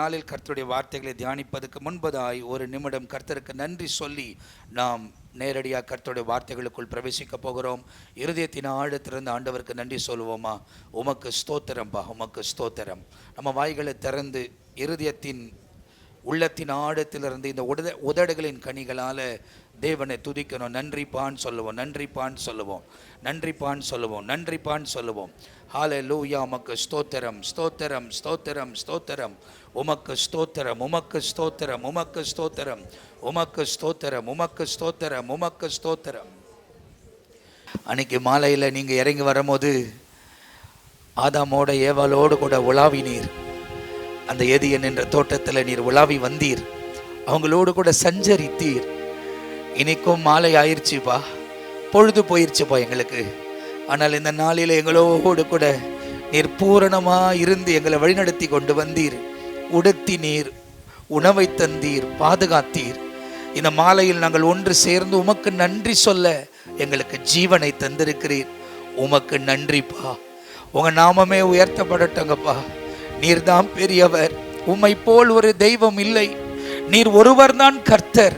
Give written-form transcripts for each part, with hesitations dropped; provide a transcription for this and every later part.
நாளில் கர்த்தருடைய வார்த்தைகளை தியானிப்பதற்கு முன்பதாய் ஒரு நிமிடம் கர்த்தருக்கு நன்றி சொல்லி நாம் நேரடியாக கர்த்தருடைய வார்த்தைகளுக்குள் பிரவேசிக்க போகிறோம். இருதயத்தின் ஆழத்திலிருந்து ஆண்டவருக்கு நன்றி சொல்லுவோமா? உமக்கு ஸ்தோத்திரம்பா, உமக்கு ஸ்தோத்திரம். நம்ம வாய்களை திறந்து இருதயத்தின் உள்ளத்தின் ஆழத்திலிருந்து இந்த உதடுகளின் கனிகளால் தேவனை துதிக்கணும். நன்றிப்பான்னு சொல்லுவோம், நன்றிப்பான்னு சொல்லுவோம், நன்றிப்பான்னு சொல்லுவோம், நன்றிப்பான்னு சொல்லுவோம். ஹல்லேலூயா. உமக்கு ஸ்தோத்திரம், ஸ்தோத்திரம், ஸ்தோத்திரம், ஸ்தோத்திரம். உமக்கு ஸ்தோத்திரம், உமக்கு ஸ்தோத்திரம், உமக்கு ஸ்தோத்திரம், உமக்கு ஸ்தோத்திரம், உமக்கு ஸ்தோத்திரம், உமக்கு ஸ்தோத்திரம். அன்னைக்கு மாலையில் நீங்கள் இறங்கி வரும்போது ஆதாமோட ஏவாளோடு கூட உலாவினீர். அந்த ஏதியன் என்ற தோட்டத்தில் நீர் உலாவி வந்தீர், அவங்களோடு கூட சஞ்சரித்தீர். இன்னைக்கும் மாலை ஆயிடுச்சுப்பா, பொழுது போயிடுச்சுப்பா எங்களுக்கு. ஆனால் இந்த நாளில் எங்களோடு கூட நீர் பூரணமாக இருந்து எங்களை வழிநடத்தி கொண்டு வந்தீர். உடுத்தினீர், உணவை தந்தீர், பாதுகாத்தீர். இந்த மாலையில் நாங்கள் ஒன்று சேர்ந்து உமக்கு நன்றி சொல்ல எங்களுக்கு ஜீவனை தந்திருக்கிறீர். உமக்கு நன்றிப்பா. உங்கள் நாமமே உயர்த்தப்படட்டங்கப்பா. நீர் தான் பெரியவர், உம்மை போல் ஒரு தெய்வம் இல்லை. நீர் ஒருவர் தான் கர்த்தர்.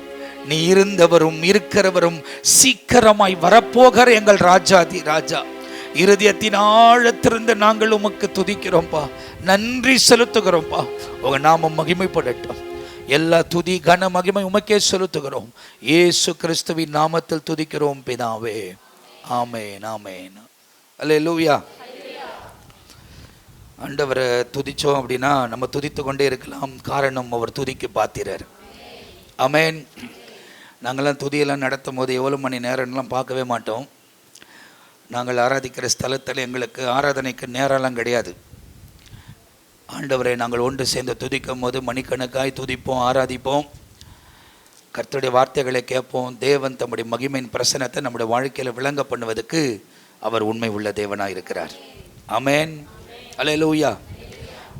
நீ இருந்தவரும் இருக்கிறவரும் சீக்கிரமாய் வரப்போகிற எங்கள் ராஜாதி ராஜா. இருதயத்தின் ஆழத்திலிருந்து நாங்கள் உமக்கு துதிக்கிறோம்ப்பா, நன்றி செலுத்துகிறோம்ப்பா. உங்க நாமம் மகிமைப்படட்டும். எல்லா துதி கன மகிமை உமக்கே செலுத்துகிறோம். இயேசு கிறிஸ்துவின் நாமத்தில் துதிக்கிறோம் பிதாவே. ஆமென், ஆமென். அல்லேலூயா. ஆண்டவரை துதிச்சோம் அப்படின்னா நம்ம துதித்து கொண்டே இருக்கலாம். காரணம், அவர் துதிக்கு பாத்திரர். ஆமென். நாங்கள்லாம் துதியெல்லாம் நடத்தும் போது எவ்வளோ மணி நேரம்லாம் பார்க்கவே மாட்டோம். நாங்கள் ஆராதிக்கிற ஸ்தலத்தில் எங்களுக்கு ஆராதனைக்கு நேரம்லாம் கிடையாது. ஆண்டவரை நாங்கள் ஒன்று சேர்ந்து துதிக்கும் போது மணிக்கணக்காய் துதிப்போம், ஆராதிப்போம், கர்த்தருடைய வார்த்தைகளை கேட்போம். தேவன் தம்முடைய மகிமையின் பிரசனத்தை நம்முடைய வாழ்க்கையில் விளங்க பண்ணுவதற்கு அவர் உண்மை உள்ள தேவனாக இருக்கிறார். ஆமென், அல்லேலூயா.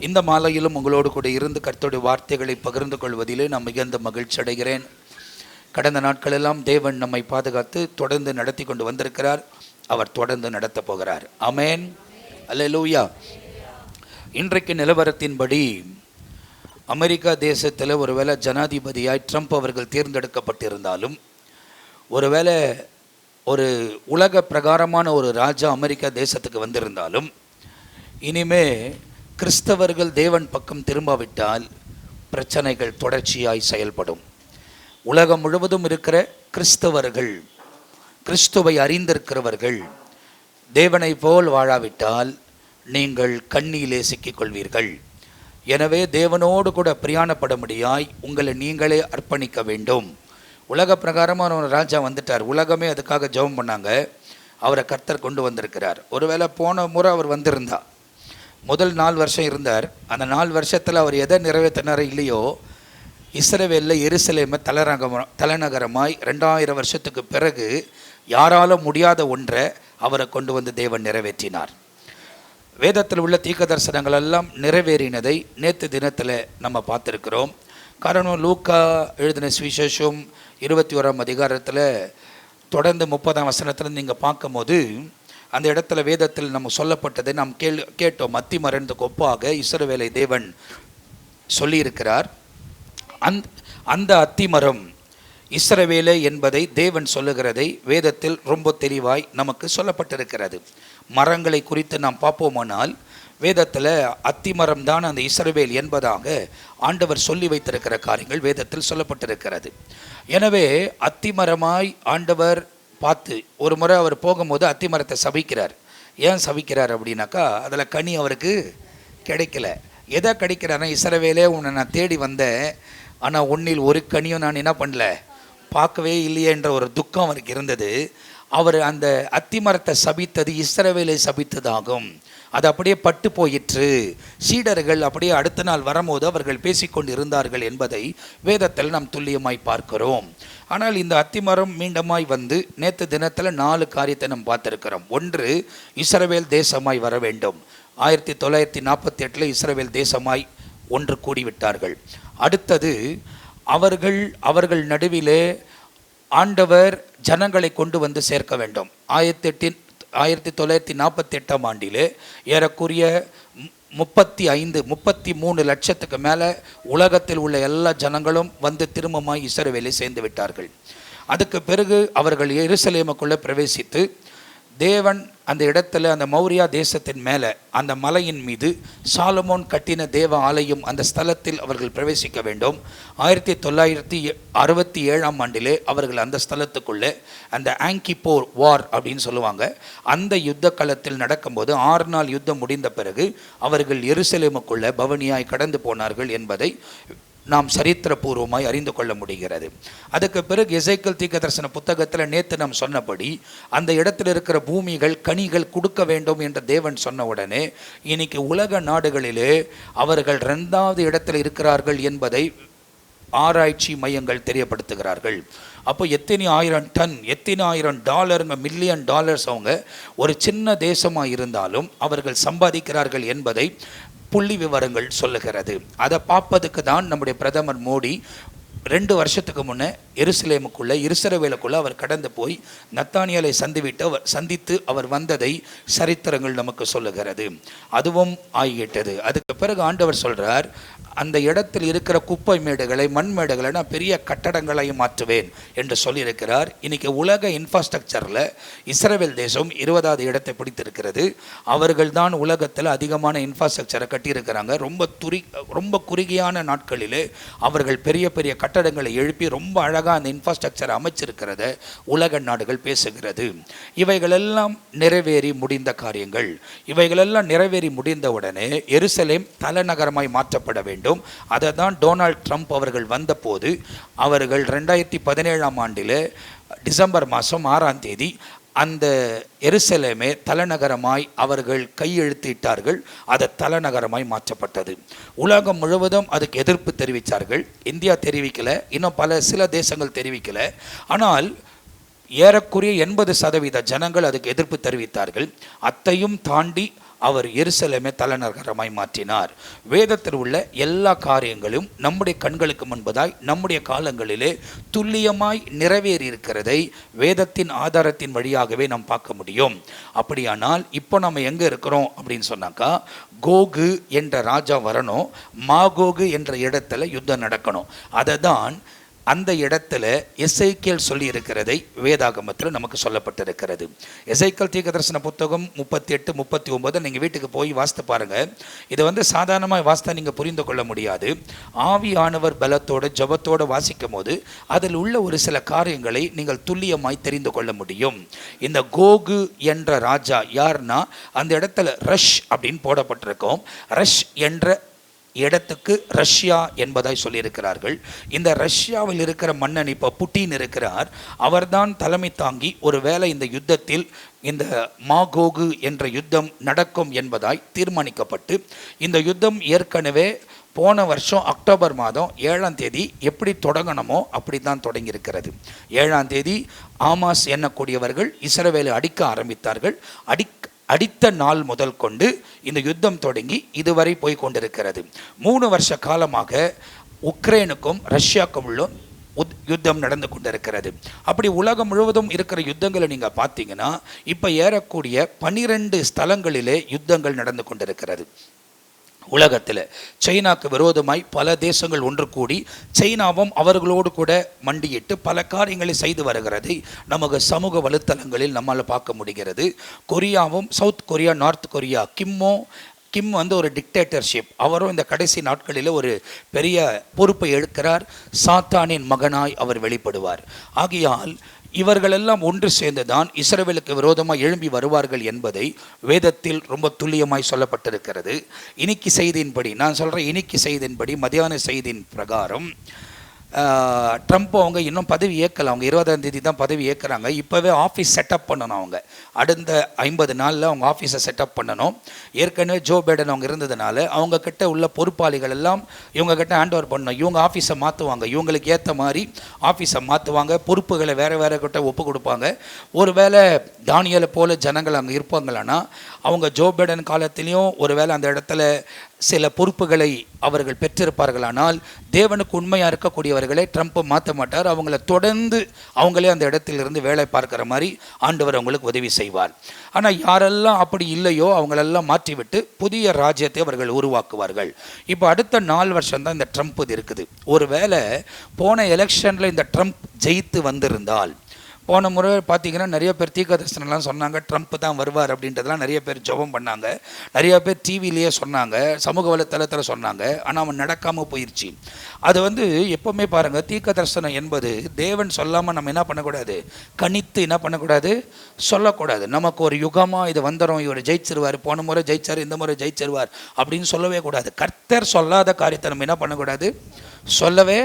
இந்த மாலையிலும் உங்களோடு கூட இருந்து கர்த்தருடைய வார்த்தைகளை பகிர்ந்து கொள்வதிலே நான் மிகுந்த மகிழ்ச்சி அடைகிறேன். கடந்த நாட்களெல்லாம் தேவன் நம்மை பாதுகாத்து தொடர்ந்து நடத்தி கொண்டு வந்திருக்கிறார். அவர் தொடர்ந்து நடத்த போகிறார். ஆமென், அல்லேலூயா. இன்றைக்கு நிலவரத்தின்படி அமெரிக்கா தேசத்தில் ஒருவேளை ஜனாதிபதியாய் ட்ரம்ப் அவர்கள் தேர்ந்தெடுக்கப்பட்டிருந்தாலும், ஒருவேளை ஒரு உலக பிரகாரமான ஒரு ராஜா அமெரிக்கா தேசத்துக்கு வந்திருந்தாலும், இனிமே கிறிஸ்தவர்கள் தேவன் பக்கம் திரும்பாவிட்டால் பிரச்சனைகள் தொடர்ச்சியாய் செயல்படும். உலகம் முழுவதும் இருக்கிற கிறிஸ்தவர்கள், கிறிஸ்துவை அறிந்திருக்கிறவர்கள் தேவனை போல் வாழாவிட்டால் நீங்கள் கண்ணியிலே சிக்கிக்கொள்வீர்கள். எனவே தேவனோடு கூட பிரயாணப்படும்படியாய் உங்களை நீங்களே அர்ப்பணிக்க வேண்டும். உலக பிரகாரமான ஒரு ராஜா வந்துட்டார். உலகமே அதுக்காக ஜெபம் பண்ணாங்க. அவரை கர்த்தர் கொண்டு வந்திருக்கிறார். ஒருவேளை போன முறை அவர் வந்திருந்தா, முதல் 4 வருஷம் இருந்தார். அந்த 4 வருஷத்தில் அவர் எதை நிறைவேற்றினாரோ இல்லையோ, இஸ்ரவேலில் எருசலேமை தலைநகரமாய் 2000 வருஷத்துக்கு பிறகு யாராலும் முடியாத ஒன்றை அவரை கொண்டு வந்து தேவன் நிறைவேற்றினார். வேதத்தில் உள்ள தீர்க்க தரிசனங்கள் எல்லாம் நிறைவேறினதை நேற்று தினத்தில் நம்ம பார்த்துருக்கிறோம். காரணம், லூக்கா எழுதின சுவிசேஷம் 21ஆம் அதிகாரத்தில் தொடர்ந்து 30ஆம் வசனத்தில் நீங்கள் பார்க்கும்போது அந்த இடத்துல வேதத்தில் நம்ம சொல்லப்பட்டதை நாம் கேட்டோம். அத்தி மரத்துக்கு ஒப்பாக இஸ்ரவேலை தேவன் சொல்லியிருக்கிறார். அந்த அத்திமரம் இஸ்ரவேலே என்பதை தேவன் சொல்லுகிறதை வேதத்தில் ரொம்ப தெளிவாய் நமக்கு சொல்லப்பட்டிருக்கிறது. மரங்களை குறித்து நாம் பார்ப்போமானால் வேதத்தில் அத்திமரம் தான் அந்த இஸ்ரவேல் என்பதாக ஆண்டவர் சொல்லி வைத்திருக்கிற காரியங்கள் வேதத்தில் சொல்லப்பட்டிருக்கிறது. எனவே அத்திமரமாய் ஆண்டவர் பார்த்து ஒரு முறை அவர் போகும்போது அத்திமரத்தை சபிக்கிறார். ஏன் சபிக்கிறார் அப்படின்னாக்கா, அதில் கனி அவருக்கு கிடைக்கல. எதை கிடைக்கிறாருன்னா, இஸ்ரவேலே உன்னை நான் தேடி வந்தேன், ஆனால் உன்னில் ஒரு கனியும் நான் என்ன பண்ணல, பார்க்கவே இல்லையே என்ற ஒரு துக்கம் அவருக்கு இருந்தது. அவர் அந்த அத்திமரத்தை சபித்தது இஸ்ரவேலை சபித்ததாகும். அது அப்படியே பட்டு போயிற்று. சீடர்கள் அப்படியே அடுத்த நாள் வரும்போது அவர்கள் பேசிக்கொண்டு இருந்தார்கள் என்பதை வேதத்தில் நாம் துல்லியமாய் பார்க்கிறோம். ஆனால் இந்த அத்திமரம் மீண்டுமாய் வந்து நேற்று தினத்தில் 4 காரியத்தை நாம் பார்த்துருக்கிறோம். ஒன்று, இஸ்ரவேல் தேசமாய் வர வேண்டும். 1948 இஸ்ரவேல் தேசமாய் ஒன்று கூடிவிட்டார்கள். அடுத்தது, அவர்கள் நடுவிலே ஆண்டவர் ஜனங்களை கொண்டு வந்து சேர்க்க வேண்டும். 1948 ஏறக்குரிய 33 லட்சத்துக்கு மேலே உலகத்தில் உள்ள எல்லா ஜனங்களும் வந்து திரும்பமாய் இஸ்ரவேலை சேர்ந்து விட்டார்கள். அதுக்கு பிறகு அவர்கள் எருசலேமுக்குள்ளே பிரவேசித்து தேவன் அந்த இடத்துல அந்த மௌரியா தேசத்தின் மேலே அந்த மலையின் மீது சாலமோன் கட்டின தேவ ஆலயம் அந்த ஸ்தலத்தில் அவர்கள் பிரவேசிக்க வேண்டும். 1967 ஆண்டிலே அவர்கள் அந்த ஸ்தலத்துக்குள்ளே அந்த ஆங்கிப்போர் வார் அப்படின்னு சொல்லுவாங்க, அந்த யுத்த களத்தில் நடக்கும்போது 6 நாள் யுத்தம் முடிந்த பிறகு அவர்கள் எருசலேமுக்குள்ளே பவனியாய் கடந்து போனார்கள் என்பதை நாம் சரித்திரபூர்வமாய் அறிந்து கொள்ள முடிகிறது. அதுக்கு பிறகு எசேக்கியேல் தீர்க்கதரிசன புத்தகத்தில் நேற்று நாம் சொன்னபடி அந்த இடத்தில் இருக்கிற பூமிகள் கனிகள் கொடுக்க வேண்டும் என்று தேவன் சொன்ன உடனே இன்னைக்கு உலக நாடுகளிலே அவர்கள் 2வது இடத்தில் இருக்கிறார்கள் என்பதை ஆராய்ச்சி மையங்கள் தெரியப்படுத்துகிறார்கள். அப்போ எத்தனை ஆயிரம் டன், எத்தனை $1000 மில்லியன் அவங்க ஒரு சின்ன தேசமாக இருந்தாலும் அவர்கள் சம்பாதிக்கிறார்கள் என்பதை புள்ளி விவரங்கள் சொல்லுகிறது. அதை பார்ப்பதுக்கு தான் நம்முடைய பிரதமர் மோடி 2 வருஷத்துக்கு முன்னே இஸ்ரவேலுக்குள்ளே அவர் கடந்து போய் நத்தானியலை சந்தித்து அவர் வந்ததை சரித்திரங்கள் நமக்கு சொல்லுகிறது. அதுவும் ஆகிவிட்டது. அதுக்கு பிறகு ஆண்டவர் சொல்கிறார், அந்த இடத்தில் இருக்கிற குப்பை மேடுகளை மண் மேடுகளை நான் பெரிய கட்டடங்களை மாற்றுவேன் என்று சொல்லியிருக்கிறார். இன்றைக்கி உலக இன்ஃப்ராஸ்ட்ரக்சரில் இஸ்ரவேல் தேசம் 20வது இடத்தை பிடித்திருக்கிறது. அவர்கள் தான் உலகத்தில் அதிகமான இன்ஃப்ராஸ்ட்ரக்சரை கட்டியிருக்கிறாங்க. ரொம்ப குறுகியான நாட்களிலே அவர்கள் பெரிய பெரிய கட்டடங்களை எழுப்பி ரொம்ப அழகாக அந்த இன்ஃப்ராஸ்ட்ரக்சரை அமைச்சிருக்கிறத உலக நாடுகள் பேசுகிறது. இவைகளெல்லாம் நிறைவேறி முடிந்த காரியங்கள். இவைகளெல்லாம் நிறைவேறி முடிந்தவுடனே எருசலேம் தலைநகரமாய் மாற்றப்பட வேண்டும். அதை தான் டொனால்ட் ட்ரம்ப் அவர்கள் வந்தபோது அவர்கள் 2017 ஆண்டில் டிசம்பர் மாதம் 6ஆம் தேதி அந்த எருசலேமே தலைநகரமாய் அவர்கள் கையெழுத்திட்டார்கள். அது தலைநகரமாய் மாற்றப்பட்டது. உலகம் முழுவதும் அதுக்கு எதிர்ப்பு தெரிவித்தார்கள். இந்தியா தெரிவிக்கலை, இன்னும் சில தேசங்கள் தெரிவிக்கலை. ஆனால் ஏறக்குறைய 80% ஜனங்கள் அதுக்கு எதிர்ப்பு தெரிவித்தார்கள். அத்தையும் தாண்டி அவர் எருசலேமை தலைநகரமாய் மாற்றினார். வேதத்தில் உள்ள எல்லா காரியங்களும் நம்முடைய கண்களுக்கு முன்பதாய் நம்முடைய காலங்களிலே துல்லியமாய் நிறைவேறி இருக்கிறதை வேதத்தின் ஆதாரத்தின் வழியாகவே நாம் பார்க்க முடியும். அப்படியானால் இப்போ நம்ம எங்கே இருக்கிறோம் அப்படின்னு சொன்னாக்கா, கோகு என்ற ராஜா வரணும், மாகோகு என்ற இடத்துல யுத்தம் நடக்கணும். அதை தான் அந்த இடத்துல எசேக்கியேல் சொல்லி இருக்கிறதை வேதாகமத்தில் நமக்கு சொல்லப்பட்டிருக்கிறது. எசேக்கியேல் தீர்க்கதரிசன புத்தகம் 38-39 நீங்கள் வீட்டுக்கு போய் வாசித்து பாருங்கள். இதை சாதாரணமாக வாசித்தா நீங்கள் புரிந்து கொள்ள முடியாது. ஆவியானவர் பலத்தோடு ஜபத்தோடு வாசிக்கும் போது அதில் உள்ள ஒரு சில காரியங்களை நீங்கள் துல்லியமாய் தெரிந்து கொள்ள முடியும். இந்த கோகு என்ற ராஜா யார்னா, அந்த இடத்துல ரஷ் அப்படின்னு போடப்பட்டிருக்கோம். ரஷ் என்ற இடத்துக்கு ரஷ்யா என்பதாய் சொல்லியிருக்கிறார்கள். இந்த ரஷ்யாவில் இருக்கிற மன்னன் இப்போ புட்டின் இருக்கிறார். அவர்தான் தலைமை தாங்கி ஒருவேளை இந்த யுத்தத்தில் இந்த மாகோகு என்ற யுத்தம் நடக்கும் என்பதாய் தீர்மானிக்கப்பட்டு, இந்த யுத்தம் ஏற்கனவே போன வருஷம் அக்டோபர் மாதம் 7ஆம் தேதி எப்படி தொடங்கணுமோ அப்படி தான் தொடங்கியிருக்கிறது. 7ஆம் தேதி ஆமாஸ் எண்ணக்கூடியவர்கள் இஸ்ரவேலை அடிக்க ஆரம்பித்தார்கள். அடித்த நாள் முதல் கொண்டு இந்த யுத்தம் தொடங்கி இதுவரை போய் கொண்டிருக்கிறது. 3 வருஷ காலமாக உக்ரைனுக்கும் ரஷ்யாவுக்கும் உள்ள யுத்தம் நடந்து கொண்டிருக்கிறது. அப்படி உலகம் முழுவதும் இருக்கிற யுத்தங்களை நீங்கள் பார்த்தீங்கன்னா இப்போ ஏறக்கூடிய 12 ஸ்தலங்களிலே யுத்தங்கள் நடந்து கொண்டிருக்கிறது. உலகத்தில் சைனாக்கு விரோதமாய் பல தேசங்கள் ஒன்று கூடி சைனாவும் அவர்களோடு கூட மண்டியிட்டு பல காரியங்களை செய்து வருகிறதை நமக்கு சமூக வலைத்தளங்களில் நம்மால் பார்க்க முடிகிறது. கொரியாவும் சவுத் கொரியா, நார்த் கொரியா, கிம் ஒரு டிக்டேட்டர்ஷிப். அவரும் இந்த கடைசி நாட்களில் ஒரு பெரிய பொறுப்பை எடுக்கிறார். சாத்தானின் மகனாய் அவர் வெளிப்படுவார். ஆகையால் இவர்களெல்லாம் ஒன்று சேர்ந்துதான் இஸ்ரவேலுக்கு விரோதமாக எழும்பி வருவார்கள் என்பதை வேதத்தில் ரொம்ப துல்லியமாய் சொல்லப்பட்டிருக்கிறது. இன்னைக்கு செய்தியின்படி நான் சொல்கிறேன், இன்னைக்கு செய்தியின்படி மத்தியான செய்தியின் பிரகாரம் ட்ரம்ப் அவங்க இன்னும் பதவி ஏற்கலை. அவங்க 20ஆம் தேதி தான் பதவி ஏற்கிறாங்க. இப்போவே ஆஃபீஸ் செட்டப் பண்ணணும். அவங்க அடுத்த 50 நாளில் அவங்க ஆஃபீஸை செட்டப் பண்ணணும். ஏற்கனவே ஜோ பைடன் அவங்க இருந்ததுனால அவங்கக்கிட்ட உள்ள பொறுப்பாளிகள் எல்லாம் இவங்கக்கிட்ட ஹேண்ட் ஓவர் பண்ணணும். இவங்க ஆஃபீஸை மாற்றுவாங்க, இவங்களுக்கு ஏற்ற மாதிரி ஆஃபீஸை மாற்றுவாங்க, பொறுப்புகளை வேறு கிட்ட ஒப்பு கொடுப்பாங்க. ஒருவேளை தானியலை போல ஜனங்கள் அங்கே இருப்பாங்களான்னா அவங்க ஜோ பைடன் காலத்திலையும் ஒருவேளை அந்த இடத்துல சில பொறுப்புகளை அவர்கள் பெற்றிருப்பார்களானால் தேவனுக்கு உண்மையாக இருக்கக்கூடியவர்களை ட்ரம்ப் மாற்ற மாட்டார். அவங்கள தொடர்ந்து அவங்களே அந்த இடத்திலிருந்து வேலை பார்க்குற மாதிரி ஆண்டவர் அவங்களுக்கு உதவி செய்வார். ஆனால் யாரெல்லாம் அப்படி இல்லையோ அவங்களெல்லாம் மாற்றிவிட்டு புதிய ராஜ்யத்தை அவர்கள் உருவாக்குவார்கள். இப்போ அடுத்த 4 வருஷம் தான் இந்த ட்ரம்ப் இது இருக்குது. ஒரு வேளை போன எலெக்ஷனில் இந்த ட்ரம்ப் ஜெயித்து வந்திருந்தால், போன முறை பார்த்தீங்கன்னா நிறைய பேர் தீர்க்கதரிசனம்லாம் சொன்னாங்க ட்ரம்ப் தான் வருவார் அப்படின்றதெல்லாம் நிறைய பேர் ஜெபம் பண்ணாங்க, நிறைய பேர் டிவிலேயே சொன்னாங்க, சமூக வலைத்தளத்தில் சொன்னாங்க. ஆனால் அவன் நடக்காமல் போயிடுச்சு. அது எப்போவுமே பாருங்கள், தீர்க்கதரிசனம் என்பது தேவன் சொல்லாமல் நம்ம என்ன பண்ணக்கூடாது, கணித்து என்ன பண்ணக்கூடாது, சொல்லக்கூடாது. நமக்கு ஒரு யுகமாக இது வந்துடும், இவர் ஜெயிச்சிருவார், போன முறை ஜெயிச்சார், இந்த முறை ஜெயிச்சிருவார் அப்படின்னு சொல்லவே கூடாது. கர்த்தர் சொல்லாத காரியத்தை நம்ம என்ன பண்ணக்கூடாது, சொல்லவே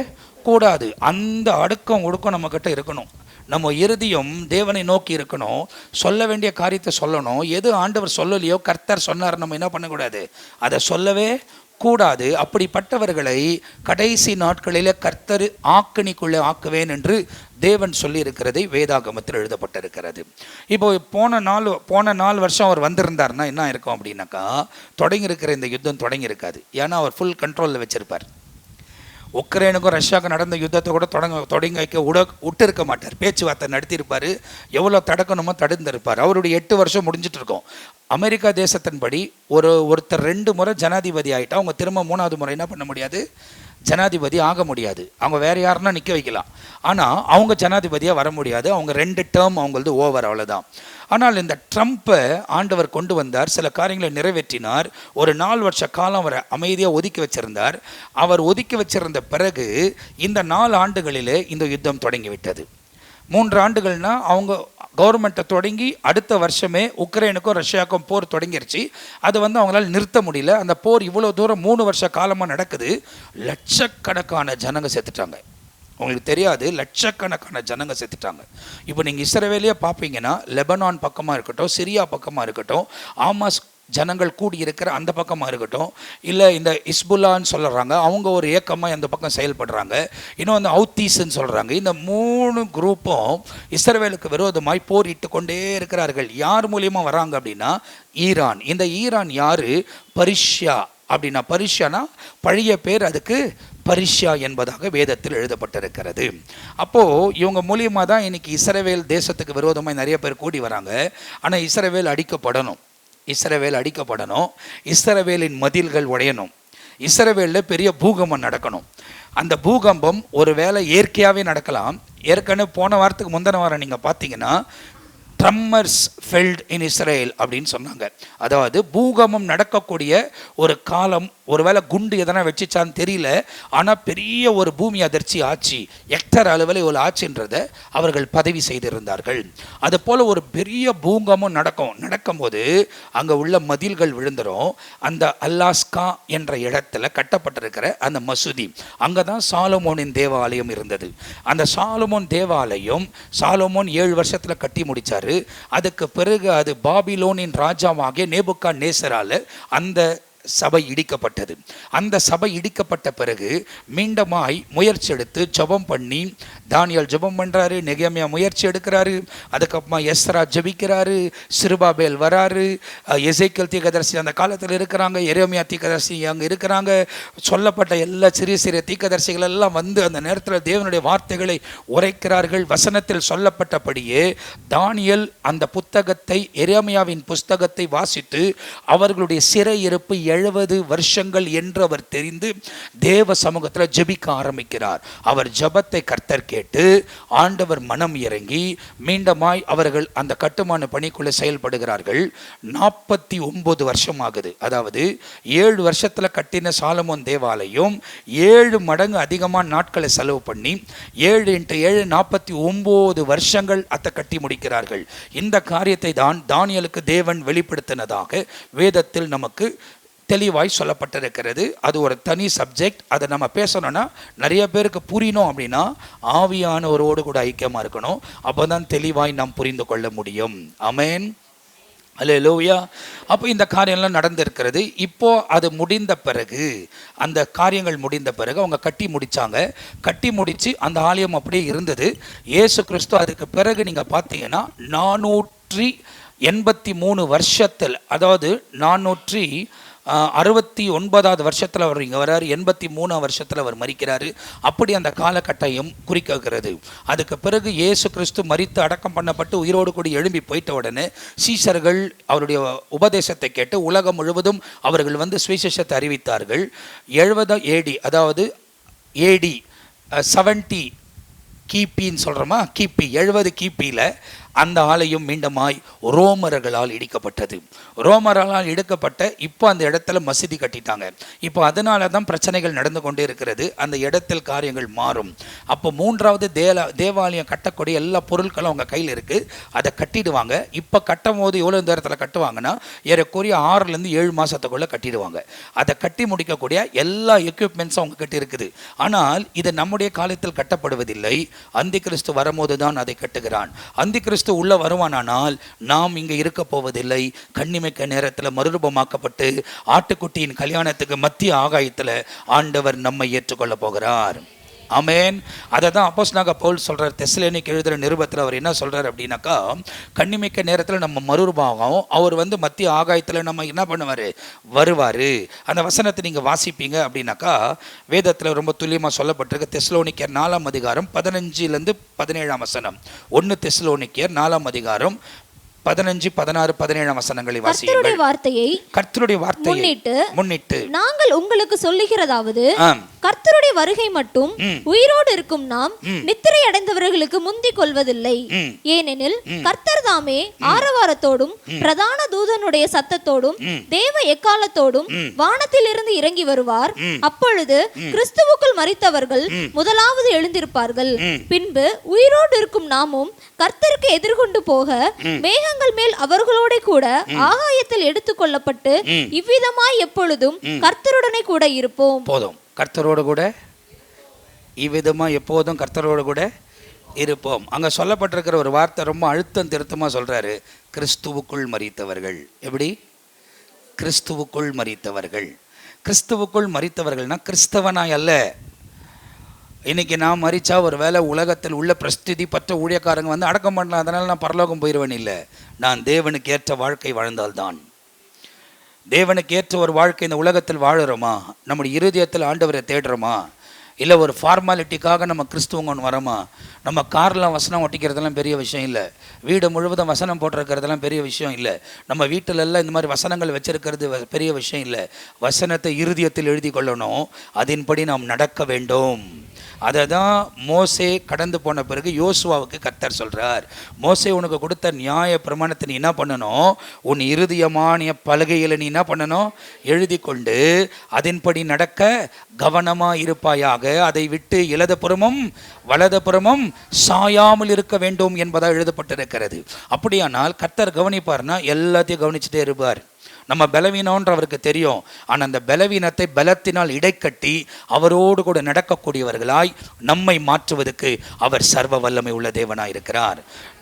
கூடாது. அந்த அடுக்கம் ஒடுக்கம் நம்மக்கிட்ட இருக்கணும். நம்ம இறுதியும் தேவனை நோக்கி இருக்கணும். சொல்ல வேண்டிய காரியத்தை சொல்லணும். எது ஆண்டவர் சொல்லலையோ, கர்த்தர் சொன்னார், நம்ம என்ன பண்ணக்கூடாது, அதை சொல்லவே கூடாது. அப்படிப்பட்டவர்களை கடைசி நாட்களில் கர்த்தர் ஆக்கினிக்குள்ளே ஆக்குவேன் என்று தேவன் சொல்லியிருக்கிறதை வேதாகமத்தில் எழுதப்பட்டிருக்கிறது. இப்போ போன 4 வருஷம் அவர் வந்திருந்தார்னா என்ன இருக்கும் அப்படின்னாக்கா, தொடங்கியிருக்கிற இந்த யுத்தம் தொடங்கியிருக்காது. ஏன்னா அவர் ஃபுல் கண்ட்ரோலில் வச்சுருப்பார். உக்ரைனுக்கும் ரஷ்யாவுக்கும் நடந்த யுத்தத்தை கூட தொடங்கி வைக்க விட்டு இருக்க மாட்டார். பேச்சுவார்த்தை நடத்தியிருப்பார். எவ்வளோ தடுக்கணுமோ தடுந்திருப்பார். அவருடைய 8 வருஷம் முடிஞ்சிட்டு இருக்கோம். அமெரிக்கா தேசத்தின்படி ஒருத்தர் 2 முறை ஜனாதிபதி ஆகிட்டா அவங்க திரும்ப 3வது முறை என்ன பண்ண முடியாது, ஜனாதிபதி ஆக முடியாது. அவங்க வேறு யாருன்னா நிற்க வைக்கலாம், ஆனால் அவங்க ஜனாதிபதியாக வர முடியாது. அவங்க 2 டேர்ம் அவங்களது ஓவர், அவ்வளோதான். ஆனால் இந்த ட்ரம்ப்பை ஆண்டவர் கொண்டு வந்தார், சில காரியங்களை நிறைவேற்றினார். ஒரு 4 வருஷ காலம் அவரை அமைதியாக ஒதுக்கி வச்சிருந்தார். அவர் ஒதுக்கி வச்சிருந்த பிறகு இந்த 4 ஆண்டுகளிலே இந்த யுத்தம் தொடங்கிவிட்டது. 3 ஆண்டுகள்னால் அவங்க கவர்மெண்ட்டை தொடங்கி அடுத்த வருஷமே உக்ரைனுக்கும் ரஷ்யாவுக்கும் போர் தொடங்கிருச்சு. அது அவங்களால நிறுத்த முடியல. அந்த போர் இவ்வளோ தூரம் 3 வருஷ காலமாக நடக்குது. லட்சக்கணக்கான ஜனங்க செத்துட்டாங்க. உங்களுக்கு தெரியாது, லட்சக்கணக்கான ஜனங்க செத்துட்டாங்க. இப்போ நீங்கள் இஸ்ரவேலையே பார்ப்பீங்கன்னா, லெபனான் பக்கமாக இருக்கட்டும், சிரியா பக்கமாக இருக்கட்டும், ஆமாஸ் ஜனங்கள் கூடி இருக்கிற அந்த பக்கமாக இருக்கட்டும், இல்லை இந்த இஸ்புல்லான்னு சொல்கிறாங்க, அவங்க ஒரு ஏக்கமாக அந்த பக்கம் செயல்படுறாங்க. இன்னும் ஹவுத்தீஸ்ன்னு சொல்கிறாங்க. இந்த 3 குரூப்பும் இஸ்ரவேலுக்கு விரோதமாய் போரிட்டு கொண்டே இருக்கிறார்கள். யார் மூலியமாக வராங்க அப்படின்னா ஈரான். இந்த ஈரான் யார், பர்ஷியா அப்படின்னா, பர்ஷியானா பழைய பேர் அதுக்கு பர்ஷியா என்பதாக வேதத்தில் எழுதப்பட்டிருக்கிறது. அப்போது இவங்க மூலியமாக தான் இன்னைக்கு இஸ்ரவேல் தேசத்துக்கு விரோதமாக நிறைய பேர் கூடி வராங்க. ஆனால் இஸ்ரவேல் அடிக்கப்படணும், இஸ்ரவேலின் மதில்கள் உடையணும், இஸ்ரவேலில் பெரிய பூகம்பம் நடக்கணும். அந்த பூகம்பம் ஒரு வேளை இயற்கையாகவே நடக்கலாம். ஏற்கனவே போன வாரத்துக்கு முந்தின வாரம் நீங்கள் பார்த்தீங்கன்னா, ட்ரம்மர்ஸ் ஃபெல்ட் இன் இஸ்ரேல் அப்படின்னு சொன்னாங்க. அதாவது பூகம்பம் நடக்கக்கூடிய ஒரு காலம், ஒருவேளை குண்டு எதனா வச்சுச்சான்னு தெரியல, ஆனால் பெரிய ஒரு பூமி அதிர்ச்சி ஆட்சி, ஹெக்டர் அளவில் ஒரு ஆட்சின்றதை அவர்கள் பதிவு செய்திருந்தார்கள். அதுபோல் ஒரு பெரிய பூகம்பம் நடக்கும்போது அங்கே உள்ள மதில்கள் விழுந்துடும். அந்த அலாஸ்கா என்ற இடத்துல கட்டப்பட்டிருக்கிற அந்த மசூதி, அங்கே தான் சாலமோனின் தேவாலயம் இருந்தது. அந்த சாலமோன் தேவாலயம் சாலமோன் 7 வருஷத்தில் கட்டி முடித்தார். அதுக்கு பிறகு அது பாபிலோனின் ராஜாவாகிய நேபுகாத்நேசரால் அந்த சபை இடிக்கப்பட்டது. அந்த சபை இடிக்கப்பட்ட பிறகு மீண்டுமாய் முயற்சி எடுத்து ஜெபம் பண்ணி, தானியேல் ஜெபம் பண்ணுறாரு, நெகேமியா முயற்சி எடுக்கிறாரு, அதுக்கப்புறமா எஸ்ரா ஜெபிக்கிறாரு, சிறுபாபேல் வராரு, எசேக்கியேல் தீர்க்கதரிசி அந்த காலத்தில் இருக்கிறாங்க, எரேமியா தீர்க்கதரிசி அங்கே இருக்கிறாங்க. சொல்லப்பட்ட எல்லா சிறிய தீர்க்கதரிசிகள் எல்லாம் அந்த நேரத்தில் தேவனுடைய வார்த்தைகளை உரைக்கிறார்கள். வசனத்தில் சொல்லப்பட்டபடியே தானியேல் அந்த புத்தகத்தை, எரேமியாவின் புஸ்தகத்தை வாசித்து அவர்களுடைய சிறையிருப்பு 70 வருஷங்கள் என்று அவர் தெரிந்து தேவ சமூகத்தில் ஜெபிக்க ஆரம்பிக்கிறார். அவர் ஜெபத்தை கர்த்தர் கேட்டு ஆண்டவர் மனம் இறங்கி மீண்டுமாய் அவர்கள் அந்த கட்டுமான பணிக்குள்ளே செயல்படுகிறார்கள். 49 வருஷம் ஆகுது. அதாவது 7 வருஷத்தில் கட்டின சாலமோன் தேவாலயம் 7 மடங்கு அதிகமான நாட்களை செலவு பண்ணி 7 × 7 49 வருஷங்கள் அதை கட்டி முடிக்கிறார்கள். இந்த காரியத்தை தான் தானியேலுக்கு தேவன் வெளிப்படுத்தினதாக வேதத்தில் நமக்கு தெளிவாய் சொல்லப்பட்டிருக்கிறது. அது ஒரு தனி சப்ஜெக்ட். அதை நம்ம பேசணும்னா நிறைய பேருக்கு புரியணும் அப்படின்னா ஆவியானவரோடு கூட ஐக்கியமாக இருக்கணும். அப்போ தான் தெளிவாய் நாம் புரிந்து கொள்ள முடியும். ஆமென், அல்லேலூயா. அப்போ இந்த காரியம்லாம் நடந்திருக்கிறது. இப்போது அது முடிந்த பிறகு, அந்த காரியங்கள் முடிந்த பிறகு அவங்க கட்டி முடித்து அந்த ஆலயம் அப்படியே இருந்தது. இயேசு கிறிஸ்து அதுக்கு பிறகு நீங்கள் பார்த்தீங்கன்னா 483 வருஷத்தில், அதாவது 400 69வது வருஷத்தில் அவர் இங்கே வர்றாரு, 83ஆம் வருஷத்தில் அவர் மரிக்கிறாரு. அப்படி அந்த காலகட்டம் குறிக்கிறது. அதுக்கு பிறகு இயேசு கிறிஸ்து மரித்து அடக்கம் பண்ணப்பட்டு உயிரோடு கூடி எழும்பி போயிட்ட உடனே சீஷர்கள் அவருடைய உபதேசத்தை கேட்டு உலகம் முழுவதும் அவர்கள் வந்து சுவிசேஷத்தை அறிவித்தார்கள். 70 AD, அதாவது AD 70 கிபின்னு சொல்கிறோமா, கிபி 70 கிபியில் அந்த ஆலயம் மீண்டுமாய் ரோமர்களால் இடிக்கப்பட்டது. ரோமர்களால் இடிக்கப்பட்ட இப்போ அந்த இடத்துல மசூதி கட்டிட்டாங்க. இப்போ அதனால தான் பிரச்சனைகள் நடந்து கொண்டே இருக்கிறது. அந்த இடத்தில் காரியங்கள் மாறும். அப்போ 3வது தேவாலயம் கட்டக்கூடிய எல்லா பொருட்களும் அவங்க கையில் இருக்குது. அதை கட்டிடுவாங்க. இப்போ கட்டும் போது எவ்வளோ நேரத்தில் கட்டுவாங்கன்னா ஏறக்குறைய 6லேருந்து 7 மாதத்துக்குள்ளே கட்டிடுவாங்க. அதை கட்டி முடிக்கக்கூடிய எல்லா எக்யூப்மெண்ட்ஸும் அவங்க கட்டி இருக்குது. ஆனால் இது நம்முடைய காலத்தில் கட்டப்படுவதில்லை. அந்தி கிறிஸ்து வரும்போது தான் அதை கட்டுகிறான். அந்தி கிறிஸ்து உள்ள வருவானால் நாம் இங்கே இருக்க போவதில்லை. கண்ணிமைக்க நேரத்தில் மறுரூபமாக்கப்பட்டு ஆட்டுக்குட்டியின் கல்யாணத்துக்கு மத்திய ஆகாயத்தில் ஆண்டவர் நம்மை ஏற்றுக்கொள்ள போகிறார். ஆமென். அதை தான் அப்போஸ்தலனாகிய பவுல் சொல்கிறார். தெசலோனிக்கேயருக்கு எழுதுகிற நிருபத்தில் அவர் என்ன சொல்கிறார் அப்படின்னாக்கா, கண்ணிமைக்க நேரத்தில் நம்ம மறுரூபமாகும். அவர் வந்து மத்திய ஆகாயத்தில் நம்ம என்ன பண்ணுவார், வருவார். அந்த வசனத்தை நீங்கள் வாசிப்பீங்க அப்படின்னாக்கா வேதத்தில் ரொம்ப துல்லியமாக சொல்லப்பட்டிருக்கு. தெசலோனிக்கேயர் 4ஆம் அதிகாரம் 15லேருந்து 17ஆம் வசனம். 1 தெசலோனிக்கேயர் 4ஆம் அதிகாரம் 15, 16, 17 வசனங்களை வாசியுங்கள். கர்த்தருடைய வார்த்தையை முன்னிட்டு நாங்கள் உங்களுக்கு சொல்லுகிறதாவது, கர்த்தருடைய வருகை மட்டும் உயிரோடு இருக்கும் நாம் நித்திரை அடைந்தவர்களுக்கு முந்திக் கொள்வதில்லை. ஏனெனில் கர்த்தர் தாமே ஆரவாரத்தோடும் பிரதான தூதனுடைய சத்தத்தோடும் தேவ எக்காலத்தோடும் வானத்திலிருந்து இறங்கி வருவார். அப்பொழுது கிறிஸ்துவுக்குள் மரித்தவர்கள் முதலாவது எழுந்திருப்பார்கள். பின்பு உயிரோடு இருக்கும் நாமும் கர்த்தருக்கு எதிர்கொண்டு போக மேகங்கள் மேல் அவர்களோட கூட ஆகாயத்தில் எடுத்துக் கொள்ளப்பட்டு இவ்விதமாய் எப்பொழுதும் கர்த்தருடனே கூட இருப்போம். போதும். கர்த்தரோடு கூட இவ்விதமாய் எப்போதும் கர்த்தரோடு கூட இருப்போம். அங்க சொல்லப்பட்டிருக்கிற ஒரு வார்த்தை ரொம்ப அழுத்தம் திருத்தமா சொல்றாரு, கிறிஸ்துவுக்குள் மரித்தவர்கள். எப்படி? கிறிஸ்துவுக்குள் மரித்தவர்கள். கிறிஸ்துவுக்குள் மரித்தவர்கள்னா கிறிஸ்தவனாய் அல்ல. இன்னைக்கு நான் மறிச்சா ஒரு வேளை உலகத்தில் உள்ள பிரஸ்திதி பற்ற ஊழியக்காரங்க வந்து அடக்கம் பண்ணலாம், அதனால் நான் பரலோகம் போயிடுவேன் இல்லை. நான் தேவனுக்கு ஏற்ற வாழ்க்கை வாழ்ந்தால்தான். தேவனுக்கு ஏற்ற ஒரு வாழ்க்கை இந்த உலகத்தில் வாழுறோமா, நம்முடைய இருதயத்தில் ஆண்டவரை தேடுறோமா, இல்லை ஒரு ஃபார்மாலிட்டிக்காக நம்ம கிறிஸ்துவங்க வரோமா? நம்ம காரில் வசனம் ஒட்டிக்கிறதெல்லாம் பெரிய விஷயம் இல்லை. வீடு முழுவதும் வசனம் போட்டிருக்கிறதெல்லாம் பெரிய விஷயம் இல்லை. நம்ம வீட்டிலெல்லாம் இந்த மாதிரி வசனங்கள் வச்சிருக்கிறது பெரிய விஷயம் இல்லை. வசனத்தை இருதயத்தில் எழுதி கொள்ளணும். அதன்படி நாம் நடக்க வேண்டும். அதை தான் மோசே கடந்து போன பிறகு யோசுவாவுக்கு கர்த்தர் சொல்கிறார், மோசே உனக்கு கொடுத்த நியாய பிரமாணத்தை நீ என்ன பண்ணணும், உன் இருதயமான பலகையில் நீ என்ன பண்ணணும், எழுதி கொண்டு அதன்படி நடக்க கவனமாக இருப்பாயாக. அதை விட்டு இடதுபுறமும் வலதுபுறமும் சாயாமல் இருக்க வேண்டும் என்பதாக எழுதப்பட்டிருக்கிறது. அப்படியானால் கர்த்தர் கவனிப்பார்னா எல்லாத்தையும் கவனிச்சுட்டே இருப்பார். நம்ம பலவீனம்ன்ற அவருக்கு தெரியும். ஆனால் அந்த பலவீனத்தை பலத்தினால் இடைக்கட்டி அவரோடு கூட நடக்கக்கூடியவர்களாய் நம்மை மாற்றுவதற்கு அவர் சர்வ வல்லமை உள்ள தேவனாய் இருக்கிறார்.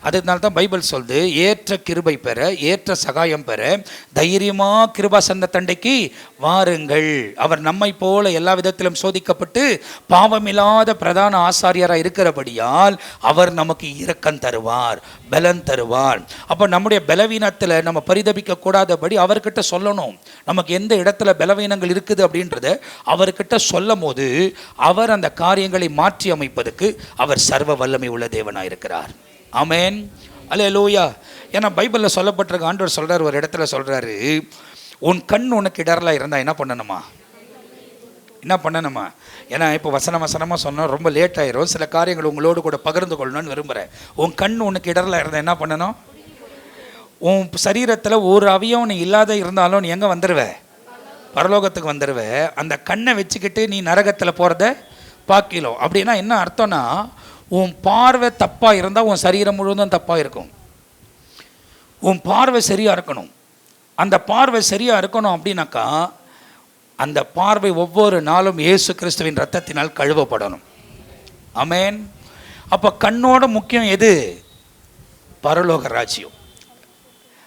அதனால தான் பைபிள் சொல்லுது, ஏற்ற கிருபை பெற ஏற்ற சகாயம் பெற தைரியமா கிருபாசந்த தண்டைக்கு வாருங்கள். அவர் நம்மை போல எல்லா விதத்திலும் சோதிக்கப்பட்டு பாவமில்லாத பிரதான ஆசாரியராக இருக்கிறபடியால் அவர் நமக்கு இரக்கம் தருவார், பலன் தருவார். அப்போ நம்முடைய பலவீனத்தில் நம்ம பரிதபிக்க கூடாதபடி அவர்கிட்ட சொல்லணும். நமக்கு எந்த இடத்துல பலவீனங்கள் இருக்குது அப்படின்றத அவர்கிட்ட சொல்லும் போது அவர் அந்த காரியங்களை மாற்றி அமைப்பதற்கு அவர் சர்வ வல்லமை உள்ள தேவனாக இருக்கிறார். ஆமென், அல்லேலூயா. ஏன்னா பைபிளில் சொல்லப்பட்டிருக்க ஆண்டவர் சொல்கிறார், ஒரு இடத்துல சொல்கிறாரு, உன் கண் உனக்கு இடரலாக இருந்தால் என்ன பண்ணணுமா, என்ன பண்ணணுமா? ஏன்னா இப்போ வசனமாக சொன்னால் ரொம்ப லேட் ஆயிரும். சில காரியங்கள் உங்களோடு கூட பகிர்ந்து கொள்ளணும்னு விரும்புகிறேன். உன் கண் உனக்கு இடரலாக இருந்தால் என்ன பண்ணணும்? உன் சரீரத்தில் ஒரு அவயவம் நீ இல்லாத இருந்தாலும் நீ எங்கே வந்துடுவே, பரலோகத்துக்கு வந்துடுவே. அந்த கண்ணை வச்சுக்கிட்டு நீ நரகத்தில் போகிறத பார்க்கலாம். அப்படின்னா என்ன அர்த்தம்னா, உன் பார்வை தப்பாக இருந்தால் உன் சரீரம் முழுவதும் தப்பாக இருக்கும். உன் பார்வை சரியாக இருக்கணும். அந்த பார்வை சரியாக இருக்கணும் அப்படின்னாக்கா அந்த பார்வை ஒவ்வொரு நாளும் இயேசு கிறிஸ்துவின் இரத்தத்தினால் கழுவப்படணும். ஆமென். அப்போ கண்ணோட முக்கியம் எது? பரலோக ராஜ்யம்.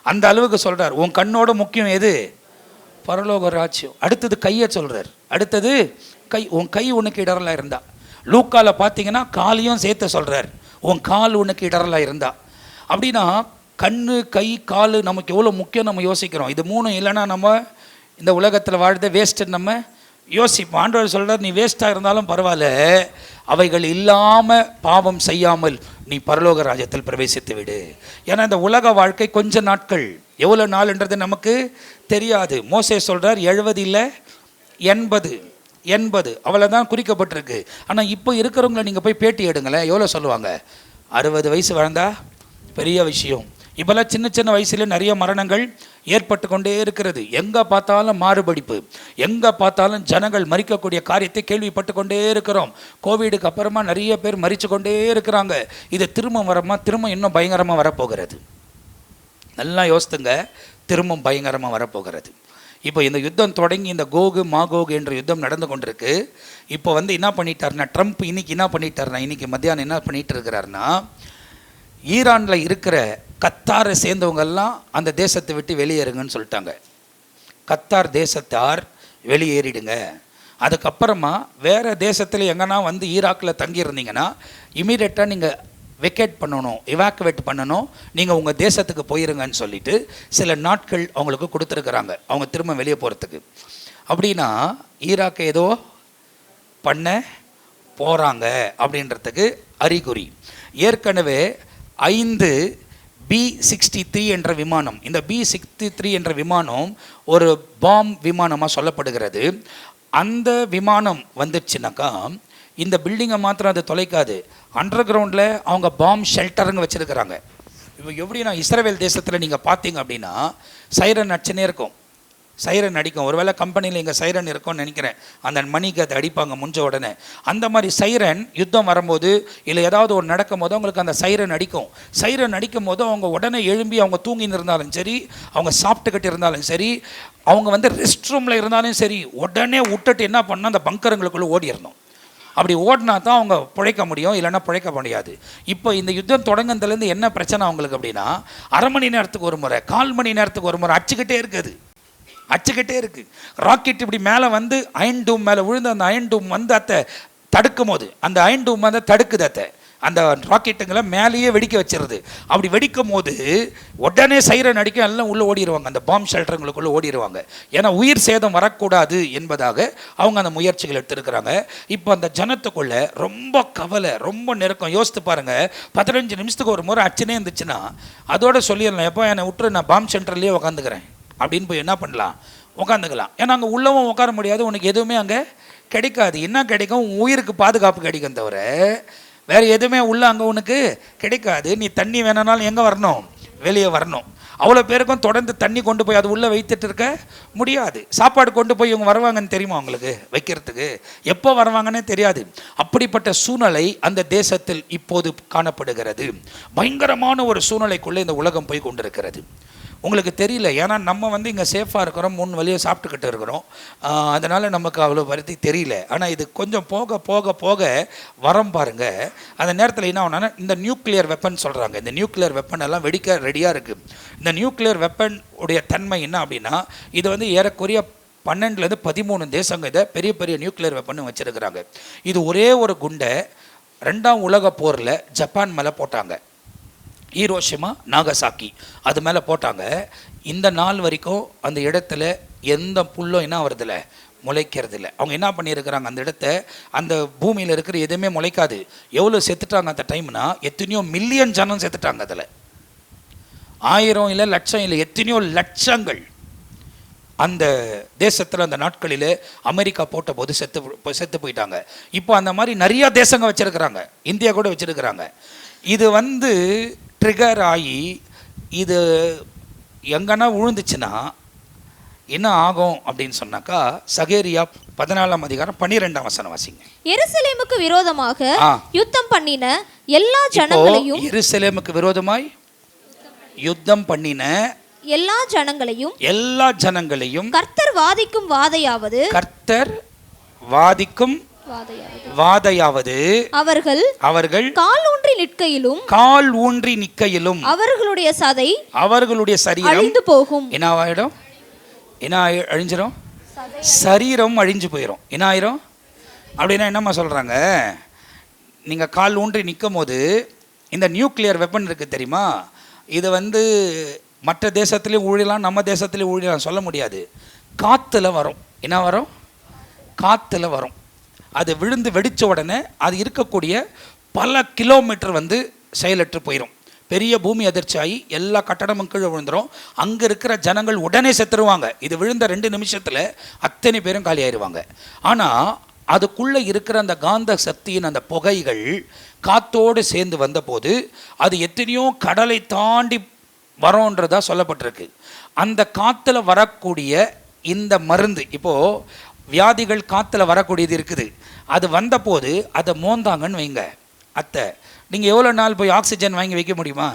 அந்த அளவுக்கு சொல்கிறார். உன் கண்ணோட முக்கியம் எது? பரலோக ராஜ்யம். அடுத்தது கையை சொல்கிறார். அடுத்தது கை. உன் கை உனக்கு இடரலாக இருந்தா, லூக்கால பார்த்தீங்கன்னா காலையும் சேர்த்து சொல்கிறார், உன் கால் உனக்கு இடரலாக இருந்தா. அப்படின்னா கண்ணு, கை, கால் நமக்கு எவ்வளோ முக்கியம் நம்ம யோசிக்கிறோம். இது மூணும் இல்லைன்னா நம்ம இந்த உலகத்தில் வாழ்ந்த வேஸ்ட்டுன்னு நம்ம யோசிப்போம். ஆண்டவர் சொல்கிறார், நீ வேஸ்ட்டாக இருந்தாலும் பரவாயில்ல, அவைகள் இல்லாமல் பாவம் செய்யாமல் நீ பரலோக ராஜ்யத்தில் பிரவேசித்து விடு. ஏன்னா இந்த உலக வாழ்க்கை கொஞ்ச நாட்கள், எவ்வளோ நாள்ன்றது நமக்கு தெரியாது. மோசே சொல்கிறார் 70 இல்லை 80 அவ்வளோதான் குறிக்கப்பட்டிருக்கு. ஆனால் இப்போ இருக்கிறவங்களை நீங்கள் போய் பேட்டி எடுங்களேன், எவ்வளோ சொல்லுவாங்க? 60 வயசு வாழ்ந்தா பெரிய விஷயம். இப்போல்லாம் சின்ன சின்ன வயசுல நிறைய மரணங்கள் ஏற்பட்டு கொண்டே இருக்கிறது. எங்கே பார்த்தாலும் மாறுபடிப்பு, எங்கே பார்த்தாலும் ஜனங்கள் மறிக்கக்கூடிய காரியத்தை கேள்விப்பட்டு கொண்டே இருக்கிறோம். கோவிடுக்கு அப்புறமா நிறைய பேர் மறித்து கொண்டே இருக்கிறாங்க. இது திரும்ப இன்னும் பயங்கரமாக வரப்போகிறது. நல்லா யோசித்துங்க, திரும்ப பயங்கரமாக வரப்போகிறது. இப்போ இந்த யுத்தம் தொடங்கி இந்த கோகு மாகோகு என்ற யுத்தம் நடந்து கொண்டிருக்கு. இப்போ என்ன பண்ணிட்டாருன்னா, ட்ரம்ப் இன்னைக்கு என்ன பண்ணிட்டாருன்னா, இன்னைக்கு மத்தியானம் என்ன பண்ணிட்டு இருக்கிறாருன்னா, ஈரானில் இருக்கிற கத்தாரை சேர்ந்தவங்கெல்லாம் அந்த தேசத்தை விட்டு வெளியேறுங்கன்னு சொல்லிட்டாங்க. கத்தார் தேசத்தார் வெளியேறிடுங்க. அதுக்கப்புறமா வேறு தேசத்தில் எங்கன்னா ஈராக்கில் தங்கியிருந்தீங்கன்னா இமீடியட்டாக நீங்கள் வெக்கேட் பண்ணணும், எவாக்குவேட் பண்ணணும், நீங்கள் உங்கள் தேசத்துக்கு போயிருங்கன்னு சொல்லிட்டு சில நாட்கள் அவங்களுக்கு கொடுத்துருக்குறாங்க, அவங்க திரும்ப வெளியே போகிறதுக்கு. அப்படின்னா ஈராக்கை ஏதோ பண்ண போகிறாங்க அப்படின்றதுக்கு அறிகுறி. ஏற்கனவே 5 B-63 என்ற விமானம், இந்த B-63 என்ற விமானம் ஒரு பாம் விமானமாக சொல்லப்படுகிறது. அந்த விமானம் வந்துச்சுனாக்கா இந்த பில்டிங்கை மாத்திரம் அது தொலைக்காது, அண்டர் கிரவுண்டில் அவங்க பாம் ஷெல்டருங்க வச்சுருக்கிறாங்க. இப்போ எப்படின்னா இஸ்ரேல் தேசத்தில் நீங்கள் பார்த்தீங்க அப்படின்னா சைரன் அடிச்சுனே இருக்கும், சைரன் அடிக்கும். ஒருவேளை கம்பெனியில் இங்கே சைரன் இருக்கும்னு நினைக்கிறேன், அந்த மணிக்கு அதை அடிப்பாங்க முடிஞ்ச உடனே. அந்த மாதிரி சைரன் யுத்தம் வரும்போது இல்லை ஏதாவது ஒரு நடக்கும் போது அவங்களுக்கு அந்த சைரன் அடிக்கும். சைரன் அடிக்கும் போது அவங்க உடனே எழும்பி, அவங்க தூங்கின்னு இருந்தாலும் சரி, அவங்க சாப்பிட்டுக்கிட்டு இருந்தாலும் சரி, அவங்க ரெஸ்ட் ரூமில் இருந்தாலும் சரி, உடனே விட்டுட்டு என்ன பண்ணால் அந்த பங்கருங்களுக்குள்ளே ஓடிடணும். அப்படி ஓடினா தான் அவங்க பிழைக்க முடியும், இல்லைன்னா பிழைக்க முடியாது. இப்போ இந்த யுத்தம் தொடங்கினதுலேருந்து என்ன பிரச்சனை அவங்களுக்கு அப்படின்னா, அரை மணி நேரத்துக்கு ஒரு முறை, 1/4 மணி நேரத்துக்கு ஒரு முறை அடிச்சுக்கிட்டே இருக்குது. ராக்கெட் இப்படி மேலே அயன் டூம் மேலே விழுந்து அந்த அயன் டூம் அத்தை தடுக்கும் போது, அந்த அயன் டூம் தடுக்குது, அந்த ராக்கெட்டுங்களை மேலேயே வெடிக்க வச்சிருது. அப்படி வெடிக்கும் போது உடனே சைரன் அடிக்க எல்லாம் உள்ளே ஓடிடுவாங்க, அந்த பாம் ஷெல்டருங்களுக்குள்ளே ஓடிடுவாங்க. ஏன்னா உயிர் சேதம் வரக்கூடாது என்பதாக அவங்க அந்த முயற்சிகள் எடுத்துருக்கிறாங்க. இப்போ அந்த ஜனத்துக்குள்ளே ரொம்ப கவலை, ரொம்ப நெருக்கம். யோசித்து பாருங்கள், 15 நிமிஷத்துக்கு ஒரு முறை அச்சனே இருந்துச்சுன்னா அதோட சொல்லிடலாம், எப்போ என்னை விட்டுரு, நான் பாம் சென்டர்லேயே உட்காந்துக்கிறேன் அப்படின்னு போய் என்ன பண்ணலாம், உட்காந்துக்கலாம். ஏன்னா அங்கே உள்ளவும் உட்கார முடியாது, உனக்கு எதுவுமே அங்கே கிடைக்காது. என்ன கிடைக்கும்? உயிருக்கு பாதுகாப்பு கிடைக்கும், தவிர வேறு எதுவுமே உள்ள அங்கே உனக்கு கிடைக்காது. நீ தண்ணி வேணும்னாலும் எங்கே வரணும்? வெளியே வரணும். அவ்வளோ பேருக்கும் தொடர்ந்து தண்ணி கொண்டு போய் அது உள்ளே வைத்துட்டு இருக்க முடியாது. சாப்பாடு கொண்டு போய் இவங்க வருவாங்கன்னு தெரியுமா அவங்களுக்கு? வைக்கிறதுக்கு எப்போ வருவாங்கன்னே தெரியாது. அப்படிப்பட்ட சூழ்நிலை அந்த தேசத்தில் இப்போது காணப்படுகிறது. பயங்கரமான ஒரு சூழ்நிலைக்குள்ளே இந்த உலகம் போய் கொண்டிருக்கிறது. உங்களுக்கு தெரியல, ஏன்னா நம்ம இங்கே சேஃபாக இருக்கிறோம், 3 வழியை சாப்பிட்டுக்கிட்டு இருக்கிறோம், அதனால் நமக்கு அவ்வளோ பருத்தி தெரியல. ஆனால் இது கொஞ்சம் போக போக போக வரம் பாருங்கள். அந்த நேரத்தில் என்ன ஆகுனா, இந்த நியூக்ளியர் வெப்பன் சொல்கிறாங்க, இந்த நியூக்ளியர் வெப்பன் எல்லாம் வெடிக்க ரெடியாக இருக்குது. இந்த நியூக்ளியர் வெப்பன் உடைய தன்மை என்ன அப்படின்னா, இது ஏறக்குறைய 12லேருந்து 13 தேசங்க இதை பெரிய பெரிய நியூக்ளியர் வெப்பன் வச்சுருக்கிறாங்க. இது ஒரே ஒரு குண்டை 2ஆம் உலக போரில் ஜப்பான் மேலே போட்டாங்க, ஹீரோஷிமா நாகசாக்கி அது மேலே போட்டாங்க. இந்த நாள் வரைக்கும் அந்த இடத்துல எந்த புல்லும் என்ன வருதில்ல, முளைக்கிறதில்ல. அவங்க என்ன பண்ணியிருக்கிறாங்க, அந்த இடத்த, அந்த பூமியில் இருக்கிற எதுவுமே முளைக்காது. எவ்வளோ செத்துட்டாங்க அந்த டைம்னா, எத்தனையோ மில்லியன் ஜனம் செத்துட்டாங்க. அதில் 1000 இல்லை லட்சம் இல்லை, எத்தனையோ லட்சங்கள் அந்த தேசத்தில் அந்த நாட்களில் அமெரிக்கா போட்ட போது செத்து போயிட்டாங்க. இப்போ அந்த மாதிரி நிறையா தேசங்க வச்சுருக்கிறாங்க, இந்தியா கூட வச்சுருக்கிறாங்க. இது ட்ரிகர் ஆகி இது எங்கன்னா விழுந்துச்சுன்னா என்ன ஆகும் அப்படின்னு சொன்னாக்கா, சகேரியா 14ஆம் அதிகாரம் 12ஆம் வசனம் வாசிங்க. எருசலேமுக்கு விரோதமாக யுத்தம் பண்ணின எல்லா ஜனங்களையும், எருசலேமுக்கு விரோதமாய் யுத்தம் பண்ணின எல்லா ஜனங்களையும் கர்த்தர் வாதிக்கும் வாதையாவது அவர்கள் கால் ஊன்றி நிற்கையிலும் அவர்களுடைய சரீரம் அழிந்து போகும். என்ன ஆயிடும்? என்ன அழிஞ்சிரும்? சரீரம் அழிஞ்சு போயிடும். என்ன ஆயிரும் அப்படின்னா என்னம்மா சொல்றாங்க, நீங்க கால் ஊன்றி நிற்கும் போது இந்த நியூக்ளியர் வெப்பன் இருக்கு தெரியுமா, இது மற்ற தேசத்துலேயும் ஊழலாம், நம்ம தேசத்துலேயும் ஊழலாம் சொல்ல முடியாது. காற்றுல வரும். என்ன வரும்? காற்றுல வரும். அது விழுந்து வெடித்த உடனே அது இருக்கக்கூடிய பல கிலோமீட்டர் வந்து செயலற்று போயிடும். பெரிய பூமி அதிர்ச்சி ஆகி எல்லா கட்டடமும் கீழே விழுந்துடும். அங்கே இருக்கிற ஜனங்கள் உடனே செத்துருவாங்க. இது விழுந்த 2 நிமிஷத்தில் அத்தனை பேரும் காலியாயிருவாங்க. ஆனால் அதுக்குள்ளே இருக்கிற அந்த காந்த சக்தியின் அந்த புகைகள் காற்றோடு சேர்ந்து வந்தபோது அது எத்தனையோ கடலை தாண்டி வரோன்றதா சொல்லப்பட்டிருக்கு. அந்த காற்றுல வரக்கூடிய இந்த மருந்து, இப்போது வியாதிகள் காற்றுல வரக்கூடியது இருக்குது. அது வந்தபோது அதை மோந்தாங்கன்னு வைங்க. அத்தை, நீங்கள் எவ்வளோ நாள் போய் ஆக்சிஜன் வாங்கி வைக்க முடியுமா?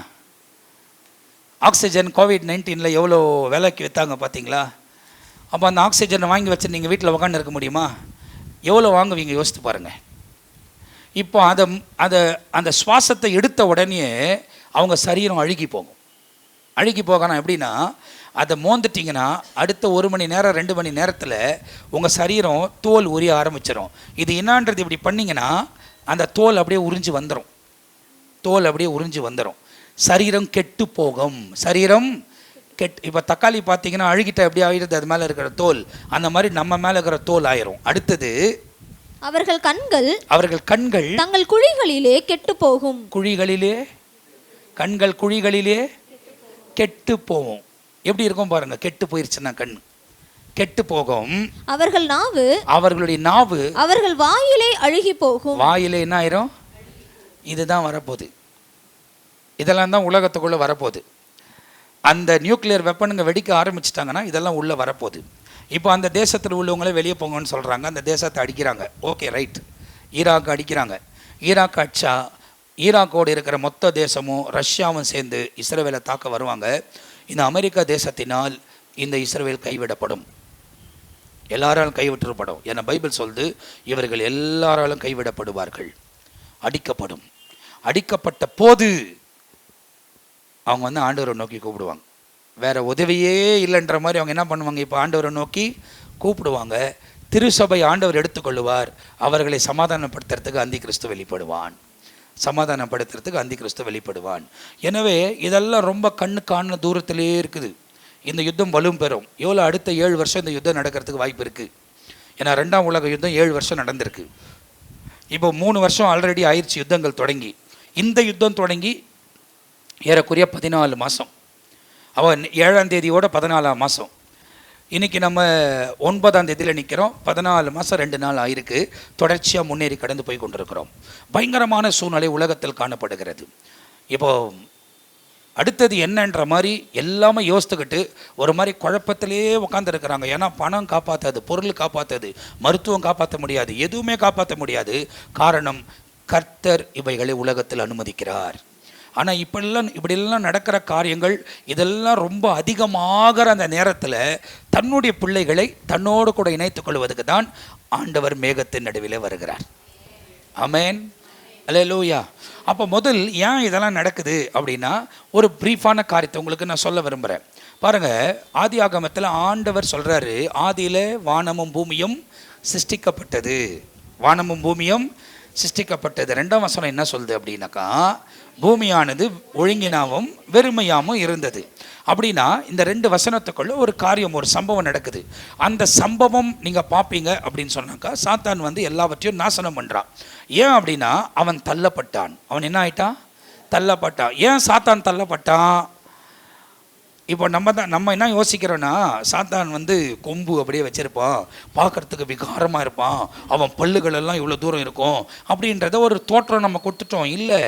ஆக்சிஜன் COVID-19 எவ்வளோ விலைக்கு விற்றாங்க பார்த்தீங்களா? அப்போ அந்த ஆக்சிஜனை வாங்கி வச்சு நீங்கள் வீட்டில் உட்காந்து இருக்க முடியுமா? எவ்வளோ வாங்குவீங்க யோசித்து பாருங்கள். இப்போ அந்த சுவாசத்தை எடுத்த உடனே அவங்க சரீரம் அழுகி போகும். அழுகி போகணும் எப்படின்னா, அதை மோந்துட்டிங்கன்னா அடுத்த 1 மணி நேரம் 2 மணி நேரத்தில் உங்கள் சரீரம் தோல் உரிய ஆரம்பிச்சிடும். இது என்னான்றது இப்படி பண்ணிங்கன்னா அந்த தோல் அப்படியே உறிஞ்சி வந்துடும். தோல் அப்படியே உறிஞ்சி வந்துடும். சரீரம் கெட்டு போகும். சரீரம் இப்போ தக்காளி பார்த்தீங்கன்னா அழுகிட்ட எப்படி ஆகிடுது அது மேலே இருக்கிற தோல், அந்த மாதிரி நம்ம மேலே இருக்கிற தோல் ஆயிரும். அடுத்தது அவர்கள் கண்கள் தங்கள் குழிகளிலே கெட்டு போகும். குழிகளிலே கெட்டு போகும். எப்படி இருக்கும் பாருங்க, கெட்டு போயிருச்சுன்னா கண் கெட்டு போகும். அவர்களுடைய நாவு அவர்கள் வாயிலே அழுகி போகும். வாயிலே என்ன ஆயிரும்? இதுதான் வரப்போகுது. இதெல்லாம் தான் உலகத்துக்குள்ளே வரப்போகுது. அந்த நியூக்ளியர் வெப்பனுங்க வெடிக்க ஆரம்பிச்சிட்டாங்கன்னா இதெல்லாம் உள்ளே வரப்போகுது. இப்போ அந்த தேசத்தில் உள்ளவங்களே வெளியே போங்கன்னு சொல்கிறாங்க. அந்த தேசத்தை அடிக்கிறாங்க. Okay, right. ஈராக் அடிக்கிறாங்க. ஈராக் அடிச்சா ஈராக்கோடு இருக்கிற மொத்த தேசமும் ரஷ்யாவும் சேர்ந்து இஸ்ரேலை தாக்க வருவாங்க. இந்த அமெரிக்கா தேசத்தினால் இந்த இஸ்ரேல் கைவிடப்படும். எல்லாராலும் கைவிட்டுப்படும். ஏன்னா பைபிள் சொல்லுது, இவர்கள் எல்லாராலும் கைவிடப்படுவார்கள், அடிக்கப்படும். அடிக்கப்பட்ட போது அவங்க வந்து ஆண்டவரை நோக்கி கூப்பிடுவாங்க. வேற உதவியே இல்லைன்ற மாதிரி அவங்க என்ன பண்ணுவாங்க? இப்போ ஆண்டவரை நோக்கி கூப்பிடுவாங்க. திருசபை ஆண்டவர் எடுத்துக்கொள்ளுவார். அவர்களை சமாதானப்படுத்துறதுக்கு அந்தி கிறிஸ்து வெளிப்படுவான். எனவே இதெல்லாம் ரொம்ப கண்ணுக்கான தூரத்திலே இருக்குது. இந்த யுத்தம் வலும் பெறும். எவ்வளோ அடுத்த 7 வருஷம் இந்த யுத்தம் நடக்கிறதுக்கு வாய்ப்பு இருக்குது. ஏன்னா 2ஆம் உலக யுத்தம் 7 வருஷம் நடந்திருக்கு. இப்போ 3 வருஷம் ஆல்ரெடி ஆயிடுச்சு யுத்தங்கள் தொடங்கி. இந்த யுத்தம் தொடங்கி ஏறக்குறைய 14 மாதம். அவன் 7ஆம் தேதியோட 14ஆம் மாதம். இன்றைக்கி நம்ம 9ஆம் தேதியில் நிற்கிறோம். 14 மாதம் 2 நாள் ஆயிருக்கு. தொடர்ச்சியாக முன்னேறி கடந்து போய் கொண்டிருக்கிறோம். பயங்கரமான சூழ்நிலை உலகத்தில் காணப்படுகிறது. இப்போது அடுத்தது என்னன்ற மாதிரி எல்லாமே யோசித்துக்கிட்டு ஒரு மாதிரி குழப்பத்திலே உட்காந்துருக்கிறாங்க. ஏன்னா பணம் காப்பாற்றாது, பொருள் காப்பாற்றாது, மருத்துவம் காப்பாற்ற முடியாது, எதுவுமே காப்பாற்ற முடியாது. காரணம், கர்த்தர் இவைகளை உலகத்தில் அனுமதிக்கிறார். ஆனால் இப்படியெல்லாம் நடக்கிற காரியங்கள் இதெல்லாம் ரொம்ப அதிகமாகிற அந்த நேரத்தில் தன்னுடைய பிள்ளைகளை தன்னோடு கூட இணைத்துக் கொள்வதற்கு தான் ஆண்டவர் மேகத்தின் நடுவில் வருகிறார். ஆமென், அல்லேலூயா. அப்போ முதல் ஏன் இதெல்லாம் நடக்குது அப்படின்னா ஒரு ப்ரீஃபான காரியத்தை உங்களுக்கு நான் சொல்ல விரும்புகிறேன். பாருங்கள், ஆதி ஆகமத்தில் ஆண்டவர் சொல்கிறாரு, ஆதியில் வானமும் பூமியும் சிருஷ்டிக்கப்பட்டது. 2ஆம் வசனம் என்ன சொல்லுது அப்படின்னாக்கா, பூமியானது ஒழுங்கினாவும் வெறுமையாகவும் இருந்தது. அப்படின்னா இந்த 2 வசனத்துக்குள்ள ஒரு காரியம், ஒரு சம்பவம் நடக்குது. அந்த சம்பவம் நீங்கள் பார்ப்பீங்க அப்படின்னு சொன்னாக்கா, சாத்தான் வந்து எல்லாவற்றையும் நாசனம் பண்ணுறான். ஏன் அப்படின்னா அவன் தள்ளப்பட்டான். அவன் என்ன ஆயிட்டான்? தள்ளப்பட்டான். ஏன் சாத்தான் தள்ளப்பட்டான்? இப்போ நம்ம என்ன யோசிக்கிறோன்னா, சாத்தான் வந்து கொம்பு அப்படியே வச்சுருப்பான், பார்க்குறதுக்கு விகாரமாக இருப்பான், அவன் பல்லுகளெல்லாம் இவ்வளோ தூரம் இருக்கும் அப்படின்றத ஒரு தோற்றம் நம்ம கொடுத்துட்டோம். இல்லை,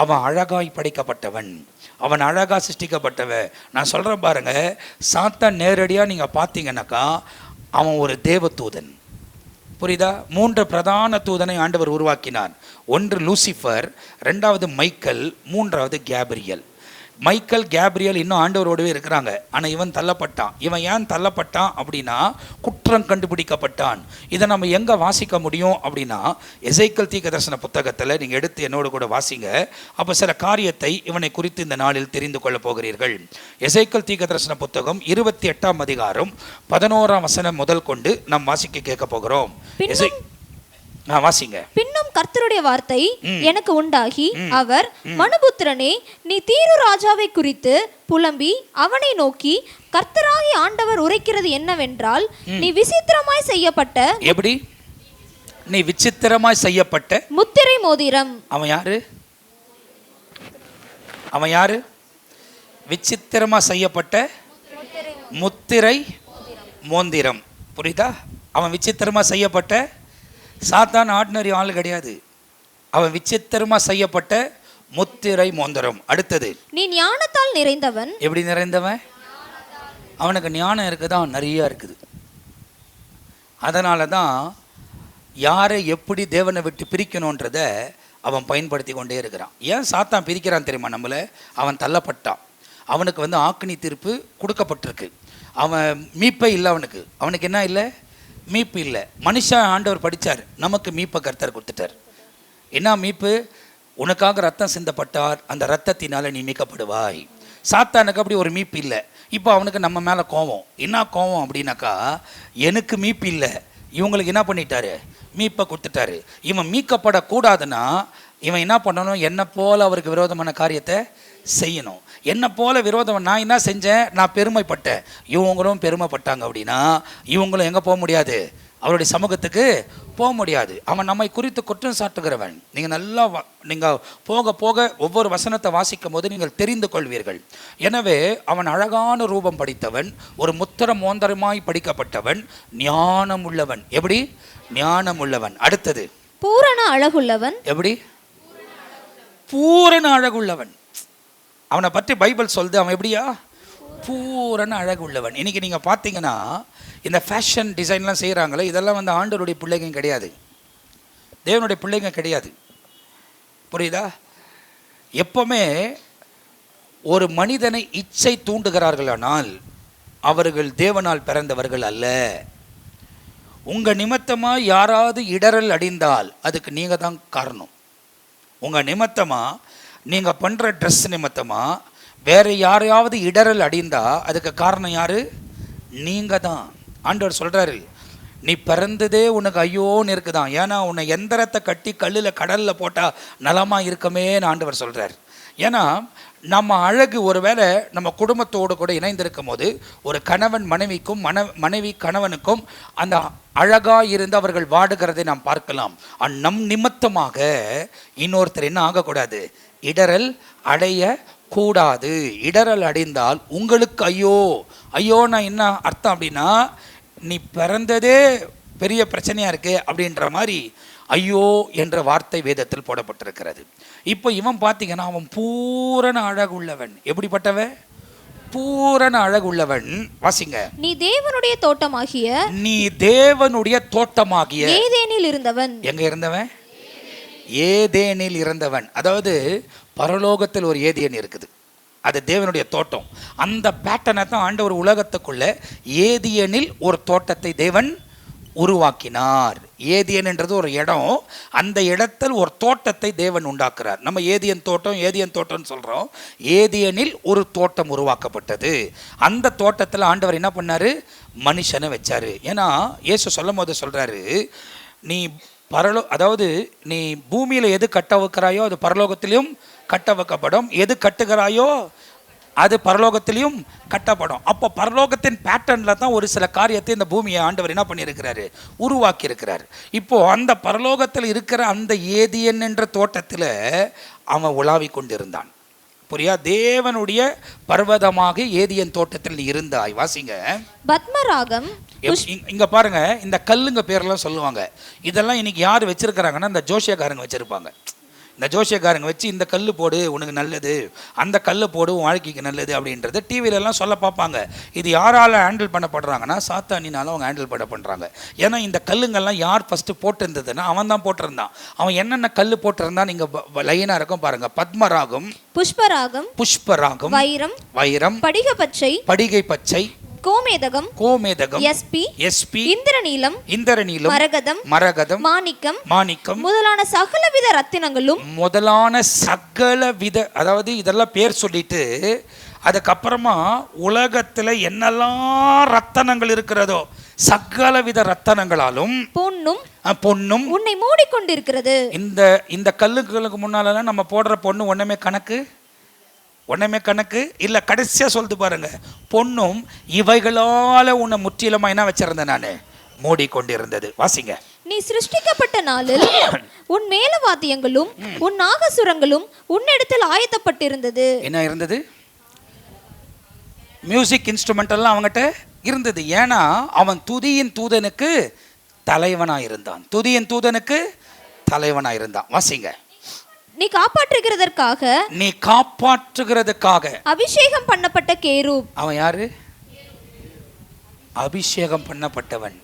அவன் அழகாய் படைக்கப்பட்டவன், அவன் அழகாக சிருஷ்டிக்கப்பட்டவன். நான் சொல்கிறேன் பாருங்கள், சாத்தான் நேரடியாக நீங்கள் பார்த்தீங்கன்னாக்கா அவன் ஒரு தேவதூதன். புரியுதா? 3 பிரதான தூதனை ஆண்டவர் உருவாக்கினார். 1 லூசிஃபர், 2வது மைக்கேல், 3வது கேப்ரியல். மைக்கேல், கேப்ரியல் இன்னும் ஆண்டவரோடவே இருக்கிறாங்க. ஆனால் இவன் தள்ளப்பட்டான். இவன் ஏன் தள்ளப்பட்டான் அப்படின்னா குற்றம் கண்டுபிடிக்கப்பட்டான். இதை நம்ம எங்கே வாசிக்க முடியும் அப்படின்னா, எசேக்கியேல் தீர்க்கதரிசன புத்தகத்தில் நீங்கள் எடுத்து என்னோட கூட வாசிங்க. அப்போ சில காரியத்தை இவனை குறித்து இந்த நாளில் தெரிந்து கொள்ளப் போகிறீர்கள். எசேக்கியேல் தீர்க்கதரிசன புத்தகம் 28ஆம் அதிகாரம் 11ஆம் வசனம் முதல் கொண்டு நாம் வாசிக்க கேட்க போகிறோம். வாசிங்க. பின்னும் கர்த்தருடைய வார்த்தை எனக்கு உண்டாகி, அவர் மனுபுத்திரனே, நீ தீரு ராஜாவை குறித்து புலம்பி அவனை நோக்கி, கர்த்தராகி ஆண்டவர் உரைக்கிறது என்னவென்றால், நீ விசித்திரமாய் செய்யப்பட்ட, எப்படி? நீ விசித்திரமாய் செய்யப்பட்ட முத்திரை மோதிரம். அவன் யாரு? அவன் யாரு? விசித்திரமா செய்யப்பட்ட முத்திரை மோந்திரம். புரியுதா? அவன் விசித்திரமா செய்யப்பட்ட, சாத்தான் ஆர்டினரி ஆள் கிடையாது. அவன் விசித்திரமா செய்யப்பட்ட முத்திரை மோந்திரம். அடுத்தது, நீ ஞானத்தால் நிறைந்தவன். எப்படி நிறைந்தவன்? அவனுக்கு ஞானம் இருக்குதான், நிறைய இருக்குது. அதனால தான் யாரை எப்படி தேவனை விட்டு பிரிக்கணுன்றத அவன் பயன்படுத்தி கொண்டே இருக்கிறான். ஏன் சாத்தான் பிரிக்கிறான் தெரியுமா? நம்மளை அவன் தள்ளப்பட்டான். அவனுக்கு ஆக்கினி தீர்ப்பு கொடுக்கப்பட்டிருக்கு. அவன் மீட்பே இல்லை. அவனுக்கு என்ன இல்லை? மீட்பு இல்லை. மனுஷன் ஆண்டவர் படித்தார், நமக்கு மீட்பை கர்த்தர் கொடுத்துட்டார். என்ன மீட்பு? உனக்காக ரத்தம் சிந்தப்பட்டார், அந்த ரத்தத்தினால நீ மீட்கப்படுவாய். சாத்தானுக்கு அப்படி ஒரு மீட்பு இல்லை. இப்போ அவனுக்கு நம்ம மேலே கோவம். என்ன கோவம் அப்படின்னாக்கா, எனக்கு மீட்பு இல்லை, இவங்களுக்கு என்ன பண்ணிட்டாரு? மீட்பை கொடுத்துட்டாரு. இவன் மீட்கப்படக்கூடாதுன்னா இவன் என்ன பண்ணணும்? என்னை போல் அவருக்கு விரோதமான காரியத்தை செய்யணும். என்னை போல விரோதம். நான் என்ன செஞ்சேன்? நான் பெருமைப்பட்டேன், இவங்களும் பெருமைப்பட்டாங்க அப்படின்னா இவங்களும் எங்கே போக முடியாது? அவருடைய சமூகத்துக்கு போக முடியாது. அவன் நம்மை குறித்து குற்றம் சாட்டுகிறவன். நீங்கள் நல்லா நீங்கள் போக போக ஒவ்வொரு வசனத்தை வாசிக்கும் போது நீங்கள் தெரிந்து கொள்வீர்கள். எனவே அவன் அழகான ரூபம் படித்தவன், ஒரு முத்திர மோந்தரமாய் படிக்கப்பட்டவன், ஞானம் உள்ளவன். எப்படி? ஞானம் உள்ளவன். அடுத்தது, பூரண அழகுள்ளவன். எப்படி? பூரண அழகுள்ளவன். அவனை பற்றி பைபிள் சொல்லுது, அவன் எப்படியா? பூரண அழகு உள்ளவன். இன்னைக்கு நீங்கள் பார்த்தீங்கன்னா இந்த ஃபேஷன் டிசைன்லாம் செய்கிறாங்களே, இதெல்லாம் ஆண்டவருடைய பிள்ளைங்க கிடையாது, தேவனுடைய பிள்ளைங்க கிடையாது. புரியுதா? எப்பவுமே ஒரு மனிதனை இச்சை தூண்டுகிறார்களானால் அவர்கள் தேவனால் பிறந்தவர்கள் அல்ல. உங்கள் நிமித்தமாக யாராவது இடரல் அடைந்தால் அதுக்கு நீங்கள் தான் காரணம். உங்கள் நிமித்தமாக, நீங்கள் பண்ணுற ட்ரெஸ் நிமித்தமாக வேறு யாரையாவது இடரல் அடைந்தால் அதுக்கு காரணம் யார்? நீங்கள் தான். ஆண்டவர் சொல்கிறாரு, நீ பிறந்ததே உனக்கு ஐயோன்னு இருக்குதான். ஏன்னா உன்னை எந்திரத்தை கட்டி கல்லில் கடலில் போட்டால் நலமாக இருக்கமேன்னு ஆண்டவர் சொல்கிறார். ஏன்னா நம்ம அழகு ஒருவேளை நம்ம குடும்பத்தோடு கூட இணைந்திருக்கும் போது ஒரு கணவன் மனைவிக்கும் மனைவி கணவனுக்கும் அந்த அழகாக இருந்து அவர்கள் வாடுகிறதை நாம் பார்க்கலாம். நம் நிமித்தமாக இன்னொருத்தர் என்ன ஆகக்கூடாது? இடரல் அடைய கூடாது. இடரல் அடைந்தால் உங்களுக்கு ஐயோ. ஐயோன்னா என்ன அர்த்தம் அப்படின்னா, நீ பிறந்ததே பெரிய பிரச்சனையாக இருக்கு அப்படின்ற மாதிரி ஐயோ என்ற வார்த்தை வேதத்தில் போடப்பட்டிருக்கிறது. இப்போ இவன் பார்த்தீங்கன்னா அவன் பூரண அழகுள்ளவன். எப்படிப்பட்டவன்? பூரண அழகுள்ளவன். வாசிங்க. நீ தேவனுடைய தோட்டமாகிய, நீ தேவனுடைய தோட்டமாகிய ஏதேனில் இருந்தவன். எங்க இருந்தவன்? ஏதேனில் இருந்தவன். அதாவது பரலோகத்தில் ஒரு ஏதேன் இருக்குது, அது தேவனுடைய தோட்டம். அந்த பேட்டர்னை தான் ஆண்டவர் உலகத்துக்குள்ள ஏதேனில் ஒரு தோட்டத்தை தேவன் உருவாக்கினார். ஏதேன்ன்றது ஒரு இடம், அந்த இடத்தில் ஒரு தோட்டத்தை தேவன் உண்டாக்குறார். நம்ம ஏதேன் தோட்டம்னு சொல்கிறோம். ஏதேனில் ஒரு தோட்டம் உருவாக்கப்பட்டது. அந்த தோட்டத்தில் ஆண்டவர் என்ன பண்ணார்? மனுஷனை வச்சார். ஏன்னா இயேசு சொல்லும் போது சொல்கிறாரு, நீ அதாவது நீ பூமியில் எது கட்ட வைக்கிறாயோ அது பரலோகத்திலையும் கட்ட வைக்கப்படும், எது கட்டுகிறாயோ அது பரலோகத்திலையும் கட்டப்படும். அப்போ பரலோகத்தின் பேட்டர்னில் தான் ஒரு சில காரியத்தை இந்த பூமியை ஆண்டவர் என்ன பண்ணியிருக்கிறாரு? உருவாக்கி இருக்கிறார். இப்போது அந்த பரலோகத்தில் இருக்கிற அந்த ஏதேன் என்ற தோட்டத்தில் அவன் உலாவி கொண்டிருந்தான். புரியா? தேவனுடைய பர்வதமாக ஏதேன் தோட்டத்தில் இருந்தாய். வாசிங்க. பத்மராகம். இங்க பாருங்க, இந்த கல்லுங்க பேரெல்லாம் சொல்லுவாங்க. இதெல்லாம் இன்னைக்கு யார் வச்சிருக்கிறாங்கன்னா இந்த ஜோசியக்காரங்க வச்சிருப்பாங்க. இந்த ஜோசியக்காரங்க வச்சு இந்த கல் போடு உனக்கு நல்லது, அந்த கல் போடு உன் வாழ்க்கைக்கு நல்லது அப்படின்றது டிவிலெல்லாம் சொல்ல பார்ப்பாங்க. இது யாரால் ஹேண்டில் பண்ணப்படுறாங்கன்னா சாத்தானினாலும் அவங்க ஹேண்டில் பண்ணுறாங்க. ஏன்னா இந்த கல்லுங்கள்லாம் யார் ஃபஸ்ட்டு போட்டிருந்ததுன்னா அவன் தான் போட்டிருந்தான். அவன் என்னென்ன கல் போட்டிருந்தான் நீங்கள் லைனாக இருக்கும் பாருங்க. பத்மராகம், புஷ்பராகம், வைரம், படிகை பச்சை, கோமேதகம், எஸ்பி, இந்திரநீலம், மரகதம், மாணிக்கம் முதலான சகலவித அதாவது இதெல்லாம் பேர் சொல்லிட்டு அதுக்கப்புறமா உலகத்தில் என்னெல்லாம் ரத்தனங்கள் இருக்கிறதோ சகலவித ரத்தனங்களாலும் பொன்னும் உன்னை மூடிக்கொண்டிருக்கிறது. இந்த கல்லுகளுக்கு முன்னாலலாம் நம்ம போடுற பொண்ணு ஒண்ணுமே கணக்கு இல்ல. கடைசியா சொல்லிட்டு பாருங்க, பொண்ணும் இவைகளால உன்னை முற்றிலுமா என்ன வச்சிருந்தேன் நானு, மூடிக்கொண்டிருந்தது. வாசிங்க. நீ சிருஷ்டிக்கப்பட்ட நாளில் உன் மேலவாத்தியங்களும் உன் நாகசுரங்களும் உன்னிடத்தில் ஆயத்தப்பட்டிருந்தது. என்ன இருந்தது? மியூசிக் இன்ஸ்ட்ருமெண்ட் எல்லாம் அவங்ககிட்ட இருந்தது. ஏன்னா அவன் துதியின் தூதனுக்கு தலைவனாயிருந்தான். வாசிங்க. நீ காப்பாற்றுகிறதற்காக அபிஷேகம் பண்ணப்பட்ட கேரூப். அவன் யாரு? அபிஷேகம் பண்ணப்பட்டவன்.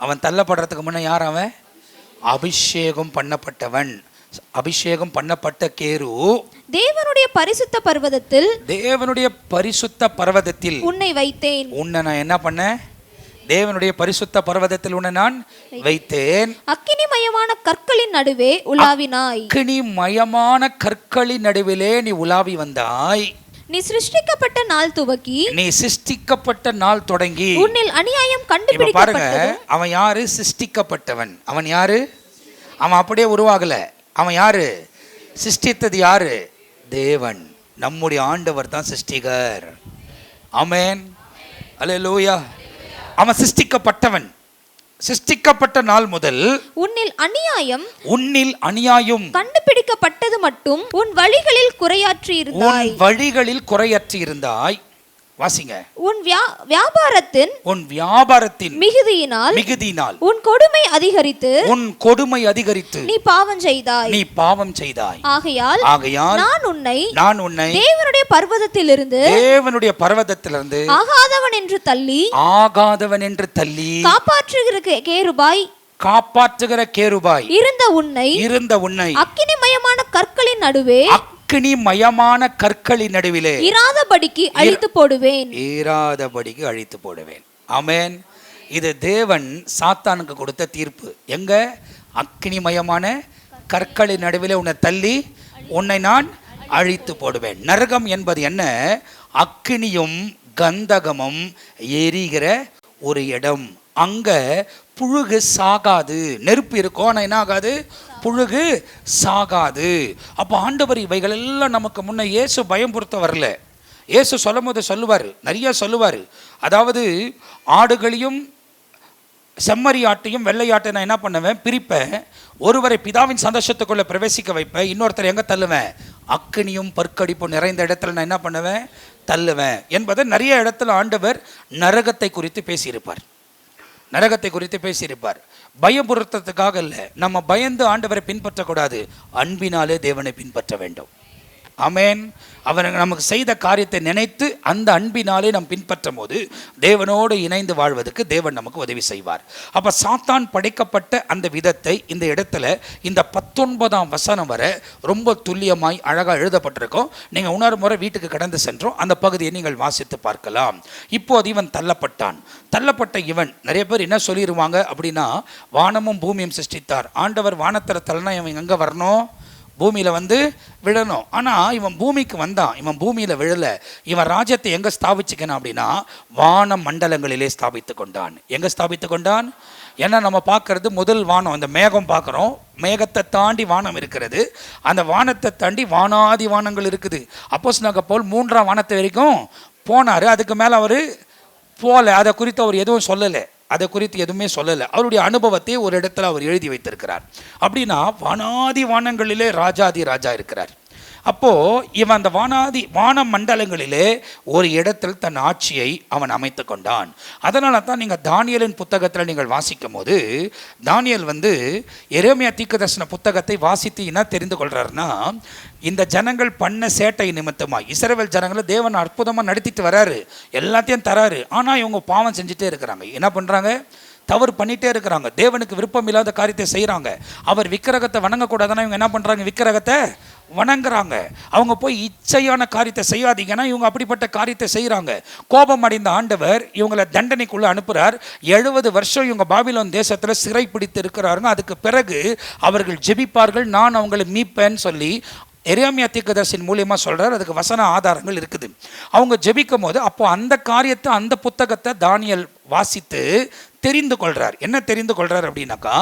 அவன் தள்ளப்படுறதுக்கு முன்ன யார் அவன்? அபிஷேகம் பண்ணப்பட்டவன். அபிஷேகம் பண்ணப்பட்ட கேரு தேவனுடைய பரிசுத்த பர்வதத்தில் உன்னை வைத்தேன். உன்னை நான் என்ன பண்ணேன்? தேவனுடைய பரிசுத்த பர்வதத்தில் உன்னை நான் வைத்தேன். அக்கினிமயமான கற்களின் நடுவே உலாவினாய். அக்கினிமயமான கற்களின் நடுவிலே நீ உலாவி வந்தாய். நீ சிருஷ்டிக்கப்பட்ட நாள் தொடங்கி உன்னில் அநியாயம் கண்டுபிடிக்கப்பட்டது. பாருங்க, அவன் யாரு? சிருஷ்டிக்கப்பட்டவன். அவன் யாரு? அவன் அப்படியே உருவாகல. அவன் யாரு? சிருஷ்டித்தது யாரு? தேவன். நம்முடைய ஆண்டவர் தான் சிருஷ்டிகர். ஆமென், அல்லேலூயா. அவன் சிருஷ்டிக்கப்பட்டவன். சிருஷ்டிக்கப்பட்ட நாள் முதல் உன்னில் அநியாயம் கண்டுபிடிக்கப்பட்டது மட்டும் உன் வழிகளில் குறையற்றி இருந்தாய். வாசிங்க. உன் வியாபாரத்தின் மிகுதியினால் உன் கொடுமை அதிகரித்து நீ பாவம் செய்தாய். ஆகையால் நான் உன்னை தேவனுடைய பர்வதத்திலிருந்து ஆகாதவன் என்று தள்ளி காப்பாற்றுகிற கேருபாய் இருந்த உன்னை அக்கினிமயமான கற்களின் நடுவிலே இராதபடிக்கு அழித்து போடுவேன். ஆமென். இது தேவன் சாத்தானுக்கு கொடுத்த தீர்ப்பு. எங்க? அக்கினிமயமான கற்களின் நடுவிலே உன்னை தள்ளி உன்னை நான் அழித்து போடுவேன். நரகம் என்பது என்ன? அக்கினியும் கந்தகமும் எரிகிற ஒரு இடம். அங்க புழுகு சாகாது. நெருப்பு இருக்கும், ஆனால் என்ன ஆகாது? புழுகு சாகாது. அப்போ ஆண்டவர் இவைகள் எல்லாம் நமக்கு முன்ன இயேசு பயம்புறுத்த வரல. இயேசு சொல்லும் போது நிறைய சொல்லுவார். அதாவது ஆடுகளையும் செம்மறி ஆட்டையும் வெள்ளையாட்டை நான் என்ன பண்ணுவேன்? பிரிப்பேன். ஒருவரை பிதாவின் சந்தோஷத்துக்குள்ள பிரவேசிக்க வைப்பேன், இன்னொருத்தர் எங்க தள்ளுவேன்? அக்கினியும் பற்கடிப்பும் நிறைந்த இடத்துல நான் என்ன பண்ணுவேன்? தள்ளுவேன் என்பதை நிறைய இடத்துல ஆண்டவர் நரகத்தை குறித்து பேசியிருப்பார். பயமுறுத்ததுக்காக இல்லை. நம்ம பயந்து ஆண்டவரை பின்பற்றக்கூடாது, அன்பினாலே தேவனை பின்பற்ற வேண்டும். ஆமென். அவர் நமக்கு செய்த காரியத்தை நினைத்து அந்த அன்பினாலே நாம் பின்பற்றும் போது தேவனோடு இணைந்து வாழ்வதற்கு தேவன் நமக்கு உதவி செய்வார். அப்போ சாத்தான் படைக்கப்பட்ட அந்த விதத்தை இந்த இடத்துல இந்த 19ஆம் வசனம் வரை ரொம்ப துல்லியமாய் அழகாக எழுதப்பட்டிருக்கும். நீங்கள் இன்னொரு முறை வீட்டுக்கு கடந்து சென்றோம் அந்த பகுதியை நீங்கள் வாசித்து பார்க்கலாம். இப்போது இவன் தள்ளப்பட்ட இவன் நிறைய பேர் என்ன சொல்லிடுவாங்க அப்படின்னா, வானமும் பூமியும் சிருஷ்டித்தார். ஆண்டவர் வானத்தில் தள்ளனா இவன் எங்கே வரணும்? பூமியில் வந்து விழணும். ஆனால் இவன் பூமிக்கு வந்தான், இவன் பூமியில் விழலை. இவன் ராஜ்யத்தை எங்கே ஸ்தாபிச்சுக்கணும் அப்படின்னா வான மண்டலங்களிலே ஸ்தாபித்து கொண்டான். எங்கே ஸ்தாபித்து கொண்டான்? ஏன்னா நம்ம பார்க்கறது முதல் வானம், அந்த மேகம் பார்க்குறோம். மேகத்தை தாண்டி வானம் இருக்கிறது. அந்த வானத்தை தாண்டி வானாதி வானங்கள் இருக்குது. அப்போஸ்தலனாகிய பவுல் 3ஆம் வானத்தை வரைக்கும் போனார். அதுக்கு மேலே அவர் போகல. அதை குறித்து அவர் எதுவும் சொல்லலை. எதுவுமே சொல்லலை. அவருடைய அனுபவத்தை ஒரு இடத்துல அவர் எழுதி வைத்திருக்கிறார். அப்படின்னா வானாதி வானங்களிலே ராஜாதி ராஜா இருக்கிறார். அப்போது இவன் அந்த வான மண்டலங்களிலே ஒரு இடத்தில் தன் ஆட்சியை அவன் அமைத்து கொண்டான். அதனால தான் நீங்கள் தானியேலின் புத்தகத்தில் நீங்கள் வாசிக்கும் போது தானியேல் வந்து எரேமியா தீர்க்கதரிசன புத்தகத்தை வாசித்து என்ன தெரிந்து கொள்கிறாருன்னா, இந்த ஜனங்கள் பண்ண சேட்டை நிமித்தமாக இஸ்ரவேல் ஜனங்களை தேவன் அற்புதமாக நடத்திட்டு வராரு, எல்லாத்தையும் தராரு. ஆனால் இவங்க பாவம் செஞ்சுட்டே இருக்கிறாங்க. என்ன பண்ணுறாங்க? தவறு பண்ணிகிட்டே இருக்கிறாங்க. தேவனுக்கு விருப்பம் இல்லாத காரியத்தை செய்கிறாங்க. அவர் விக்கிரகத்தை வணங்கக்கூடாதுன்னா இவங்க என்ன பண்ணுறாங்க? விக்கிரகத்தை வணங்குறாங்க. அவங்க போய் இச்சையான காரியத்தை செய்யாதீங்கன்னா இவங்க அப்படிப்பட்ட காரியத்தை செய்கிறாங்க. கோபம் அடைந்த ஆண்டவர் இவங்களை தண்டனைக்குள்ளே அனுப்புகிறார். 70 வருஷம் இவங்க பாபிலோன் தேசத்தில் சிறை பிடித்து இருக்கிறாருங்க. அதுக்கு பிறகு அவர்கள் ஜெபிப்பார்கள், நான் அவங்களை மீட்பேன்னு சொல்லி எரேமியா தீர்க்கதரிசியின் மூலியமாக சொல்கிறார். அதுக்கு வசன ஆதாரங்கள் இருக்குது. அவங்க ஜெபிக்கும் போது அப்போ அந்த காரியத்தை அந்த புத்தகத்தை தானியேல் வாசித்து தெரிந்து கொள்கிறார். என்ன தெரிந்து கொள்கிறார் அப்படின்னாக்கா,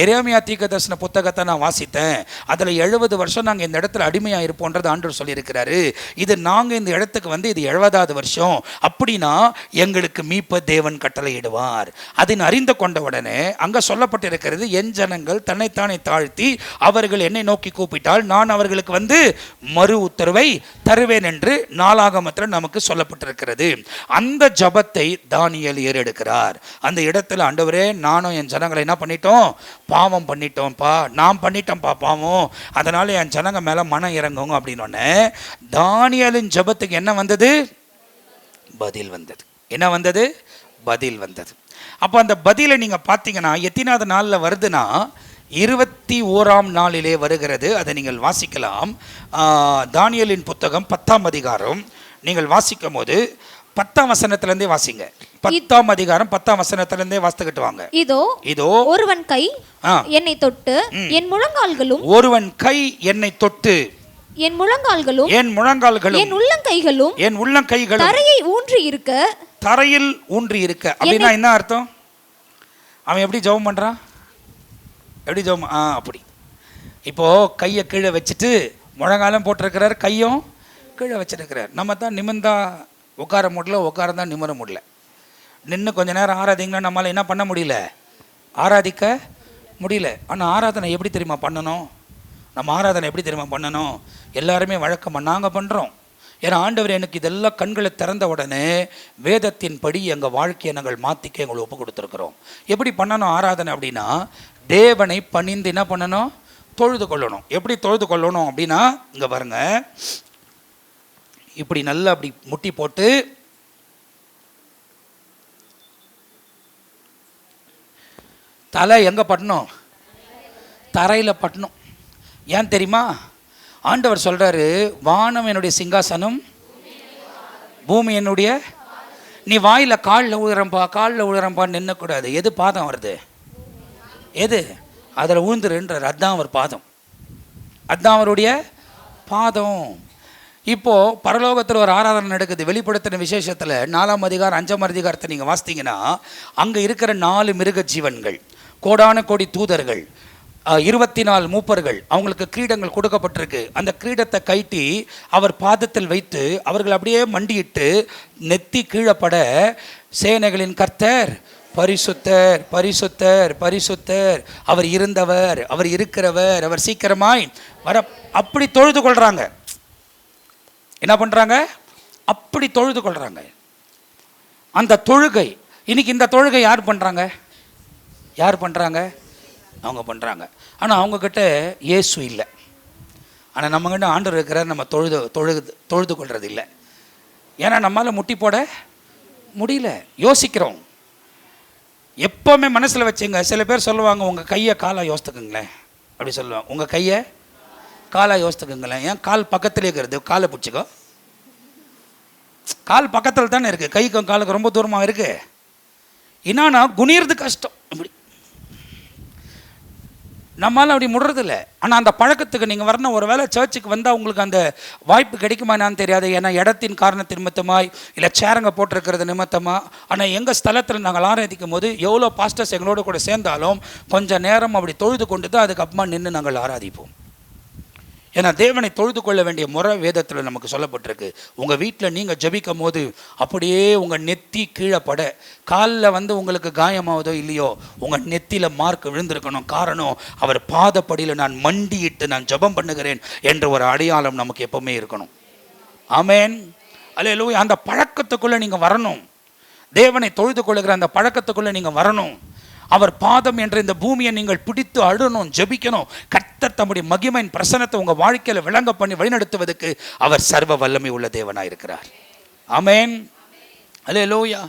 எரேமியா தீர்க்கதரிசன புத்தகத்தை நான் வாசித்தேன், அதில் 70 வருஷம் நாங்கள் இந்த இடத்துல அடிமையாக இருப்போன்றது ஆண்டவர் சொல்லியிருக்கிறாரு. இது நாங்கள் இந்த இடத்துக்கு வந்து இது 70வது வருஷம், அப்படின்னா எங்களுக்கு மீட்ப தேவன் கட்டளையிடுவார். அதன் அறிந்து கொண்ட உடனே அங்கே சொல்லப்பட்டிருக்கிறது, என் ஜனங்கள் தன்னைத்தானே தாழ்த்தி அவர்கள் என்னை நோக்கி கூப்பிட்டால் நான் அவர்களுக்கு வந்து மறு உத்தரவை தருவேன் என்று நாளாகமத்தில் நமக்கு சொல்லப்பட்டிருக்கிறது. அந்த ஜபத்தை தானியேல் ஏறெடுக்கிறார். அந்த இடத்துல, ஆண்டவரே, நானும் என் ஜனங்களை என்ன பண்ணிட்டோம், பாவம் பண்ணிட்டோம்ப்பா, நான் பண்ணிட்டோம்ப்பா பாவம், அதனால என் ஜனங்க மேல மனம் இறங்குங்க அப்படின்னோடனே தானியேலின் ஜபத்துக்கு என்ன வந்தது? பதில் வந்தது. என்ன வந்தது? பதில் வந்தது. அப்போ அந்த பதிலை நீங்க பார்த்தீங்கன்னா எத்தனாவது நாளில் வருதுன்னா 21ஆம் நாளிலே வருகிறது. அதை நீங்கள் வாசிக்கலாம். தானியேலின் புத்தகம் 10ஆம் அதிகாரம் நீங்கள் வாசிக்கும் போது 10ஆம் வசனத்திலிருந்தே வாசிங்க. 10ஆம் அதிகாரம் 10ஆம் வசனத்திலிருந்தே வாசித்துக்கிட்டு வாங்க. இதோ ஒருவன் கை என்னை தொட்டு என் முழங்கால்களும், ஒருவன் கை என்னை தொட்டு என் முழங்கால்களும், என் முழங்கால்களும், என் உள்ளங்கைகளும், என் உள்ளங்கைகளும் தரையை ஊன்றி இருக்க, தரையில் ஊன்றி இருக்க. அப்படின்னா என்ன அர்த்தம்? அவன் எப்படி ஜெபம் பண்றான்? எப்படி ஜெபம்? அப்படி இப்போ கையை கீழே வச்சுட்டு முழங்காலம் போட்டிருக்கிறார், கையும் கீழே வச்சிருக்கிறார். நம்ம தான் நிமிர்ந்தா உட்கார முடியல, உட்காரந்தான் நிமிர முடியல. நின்று கொஞ்ச நேரம் ஆராதிங்கன்னா நம்மளால் என்ன பண்ண முடியல, ஆராதிக்க முடியல. ஆனால் ஆராதனை எப்படி தெரியுமா பண்ணணும்? நம்ம ஆராதனை எப்படி தெரியுமா பண்ணணும்? எல்லாருமே வழக்கமாக நாங்கள் பண்ணுறோம். ஏன்னா ஆண்டவர் எனக்கு இதெல்லாம் கண்களை திறந்த உடனே வேதத்தின் படி எங்கள் வாழ்க்கையை நாங்கள் மாற்றிக்க எங்களை ஒப்பு கொடுத்துருக்குறோம். எப்படி பண்ணணும் ஆராதனை அப்படின்னா, தேவனை பணிந்து என்ன பண்ணணும்? தொழுது கொள்ளணும். எப்படி தொழுது கொள்ளணும் அப்படின்னா, இங்கே பாருங்க, இப்படி நல்லா அப்படி முட்டி போட்டு தலை எங்கே பட்டணும்? தரையில் பட்டணும். ஏன் தெரியுமா? ஆண்டவர் சொல்கிறாரு, வானம் என்னுடைய சிங்காசனம், பூமி என்னுடைய. நீ வாயில் காலில் உழுறம்பா, காலில் உழுறம்பான்னு நின்னக்கூடாது. எது பாதம் வருது? எது? அதில் உழுந்துருன்றார். அதுதான் அவர் பாதம், அதுதான் அவருடைய பாதம். இப்போது பரலோகத்தில் ஒரு ஆராதனை நடக்குது. வெளிப்படுத்தின விசேஷத்தில் 4ஆம் அதிகாரம் 5ஆம் அதிகாரத்தை நீங்கள் வாசித்தீங்கன்னா அங்கே இருக்கிற 4 மிருக ஜீவன்கள், கோடான கோடி தூதர்கள், 24 மூப்பர்கள், அவங்களுக்கு கிரீடங்கள் கொடுக்கப்பட்டிருக்கு. அந்த கிரீடத்தை கைட்டி அவர் பாதத்தில் வைத்து அவர்கள் அப்படியே மண்டியிட்டு நெத்தி கீழப்பட, சேனைகளின் கர்த்தர் பரிசுத்தர், பரிசுத்தர், பரிசுத்தர், அவர் இருந்தவர், அவர் இருக்கிறவர், அவர் சீக்கிரமாய் வர, அப்படி தொழுது கொள்றாங்க. என்ன பண்றாங்க? அப்படி தொழுது கொள்றாங்க. அந்த தொழுகை இன்னைக்கு, இந்த தொழுகை யார் பண்றாங்க? யார் பண்றாங்க? அவங்க பண்றாங்க. ஆனால் அவங்கக்கிட்ட இயேசு இல்லை. ஆனால் நம்மக்கிட்ட ஆண்டவர் இருக்கிறார். நம்ம தொழுது கொள்றது இல்லை. ஏன்னா நம்மளால் முட்டி போட முடியல. யோசிக்கிறோம். எப்போவுமே மனசில் வச்சுங்க. சில பேர் சொல்லுவாங்க, உங்கள் கையை காலாக யோசித்துக்குங்களேன் அப்படி சொல்லுவாங்க. உங்கள் கையை காலாக யோசித்துக்குங்களேன். ஏன் கால் பக்கத்தில் இருக்கிறது? காலை பிடிச்சிக்கோ. கால் பக்கத்தில் தானே இருக்குது, கைக்கும் காலுக்கு ரொம்ப தூரமாக இருக்குது. என்னன்னா குனிறது கஷ்டம். இப்படி நம்மளால் அப்படி முடுறதில்ல. ஆனால் அந்த பழக்கத்துக்கு நீங்கள் வரணும். ஒரு வேளை சர்ச்சுக்கு வந்தால் உங்களுக்கு அந்த வாய்ப்பு கிடைக்குமா என்னான்னு தெரியாது. ஏன்னா இடத்தின் காரணத்தின் நிமித்தமாய், இல்லை சேரங்க போட்டிருக்கிறது நிமித்தமாக. ஆனால் எங்கள் ஸ்தலத்தில் நாங்கள் ஆராதிக்கும் போது எவ்வளோ பாஸ்டர்ஸ் எங்களோட கூட சேர்ந்தாலும் கொஞ்சம் நேரம் அப்படி தொழுது கொண்டு தான் அதுக்கப்புறமா நின்று நாங்கள் ஆராதிப்போம். ஏன்னா தேவனை தொழுது கொள்ள வேண்டிய முறை வேதத்தில் நமக்கு சொல்லப்பட்டிருக்கு. உங்கள் வீட்டில் நீங்கள் ஜபிக்கும் போது அப்படியே உங்கள் நெத்தி கீழே பட, காலில் வந்து உங்களுக்கு காயமாவதோ இல்லையோ உங்கள் நெத்தியில் மார்க் விழுந்திருக்கணும். காரணம், அவர் பாதப்படியில் நான் மண்டியிட்டு நான் ஜபம் பண்ணுகிறேன் என்ற ஒரு அடையாளம் நமக்கு எப்பவுமே இருக்கணும். ஆமேன், அல்லேலூயா. அந்த பழக்கத்துக்குள்ளே நீங்கள் வரணும். தேவனை தொழுது கொள்ளுகிற அந்த பழக்கத்துக்குள்ளே நீங்கள் வரணும். அவர் பாதம் என்ற இந்த பூமியை நீங்கள் பிடித்து அழணும், ஜபிக்கணும். கர்த்தர் தம்முடைய மகிமையின் பிரசன்னத்தை உங்கள் வாழ்க்கையில் விளங்க பண்ணி வழிநடத்துவதற்கு அவர் சர்வ வல்லமை உள்ள தேவனாக இருக்கிறார். ஆமேன், அல்லேலூயா.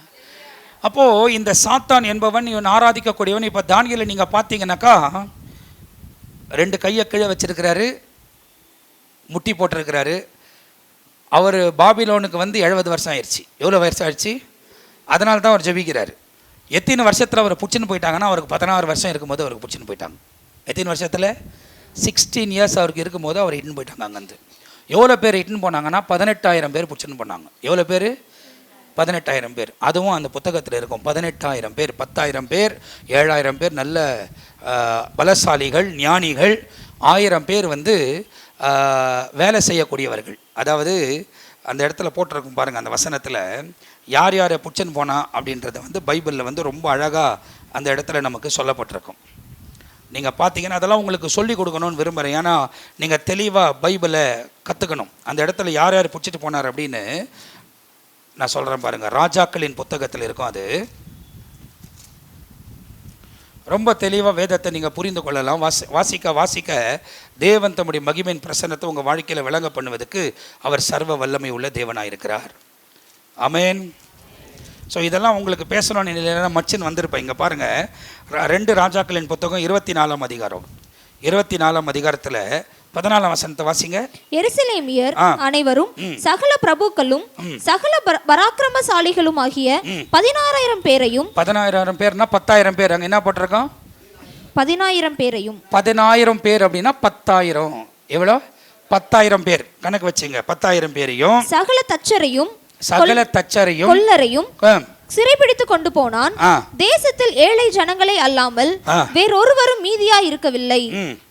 அப்போது இந்த சாத்தான் என்பவன், இவன் ஆராதிக்கக்கூடியவன். இப்போ தானியேலை நீங்கள் பார்த்தீங்கன்னாக்கா 2 கையை கீழே வச்சிருக்கிறாரு, முட்டி போட்டிருக்கிறாரு. அவர் பாபிலோனுக்கு வந்து 70 வருஷம் ஆயிடுச்சு. எவ்வளோ வருஷம் ஆயிடுச்சு? அதனால தான் அவர் ஜபிக்கிறாரு. எத்தனை வருஷத்தில் அவர் பிடிச்சின்னு போயிட்டாங்கன்னா, அவருக்கு 16 வருஷம் இருக்கும்போது அவருக்கு பிடிச்சின்னு போயிட்டாங்க. எத்தனை வருஷத்தில்? 16 இயர்ஸ் அவருக்கு இருக்கும்போது அவர் இட்டுன்னு போயிட்டாங்க. அங்கேருந்து எவ்வளோ பேர் இட்டுன்னு போனாங்கன்னா 18,000 பேர் பிடிச்சின்னு போனாங்க. எவ்வளோ பேர்? 18,000 பேர். அதுவும் அந்த புத்தகத்தில் இருக்கும். 18,000 பேர், 10,000 பேர், 7,000 பேர் நல்ல பலசாலிகள், ஞானிகள், 1000 பேர் வந்து வேலை செய்யக்கூடியவர்கள். அதாவது அந்த இடத்துல போட்டிருக்கும் பாருங்கள், அந்த வசனத்தில் யார் யாரை பிடிச்சின்னு போனா அப்படின்றத வந்து பைபிளில் வந்து ரொம்ப அழகாக அந்த இடத்துல நமக்கு சொல்லப்பட்டிருக்கும். நீங்கள் பார்த்தீங்கன்னா அதெல்லாம் உங்களுக்கு சொல்லிக் கொடுக்கணும்னு விரும்புகிறேன். ஏன்னா நீங்கள் தெளிவாக பைபிளை கற்றுக்கணும். அந்த இடத்துல யார் யார் பிடிச்சிட்டு போனார் அப்படின்னு நான் சொல்கிறேன் பாருங்கள். ராஜாக்களின் புத்தகத்தில் இருக்கும். அது ரொம்ப தெளிவாக வேதத்தை நீங்கள் புரிந்து கொள்ளலாம். வாசிக்க வாசிக்க தேவன் தம்முடைய மகிமையின் பிரசன்னத்தை உங்கள் வாழ்க்கையில் விளங்க பண்ணுவதற்கு அவர் சர்வ வல்லமை உள்ள தேவனாக இருக்கிறார். ஆமென். ஸோ இதெல்லாம் உங்களுக்கு பேசணும்னு நிலையில மச்சின் வந்திருப்பேன். இங்கே பாருங்கள், 2 ராஜாக்களின் புத்தகம் 24ஆம் அதிகாரம். 24ஆம் அதிகாரத்தில் 14ஆம் வசனத்தை வாசிங்க. எருசலேமியர் அனைவரும் சகல பிரபுக்களும் சகல பராக்கிரமசாலிகளும் ஆகிய 16,000 பேரையும். 16,000 பேர்னா 10,000 பேர். அங்கே என்ன போட்டிருக்கோம்? 16,000 பேரையும். 16,000 பேர் அப்படின்னா 10,000. எவ்வளோ? 10,000 பேர் கணக்கு வச்சுங்க. 10,000 பேரையும் சகல தச்சரையும் கொல்லரையும் சிறைபிடித்து கொண்டு போனான். தேசத்தில் ஏழை ஜனங்களை அல்லாமல் வேறொருவரும் மீதியா இருக்கவில்லை.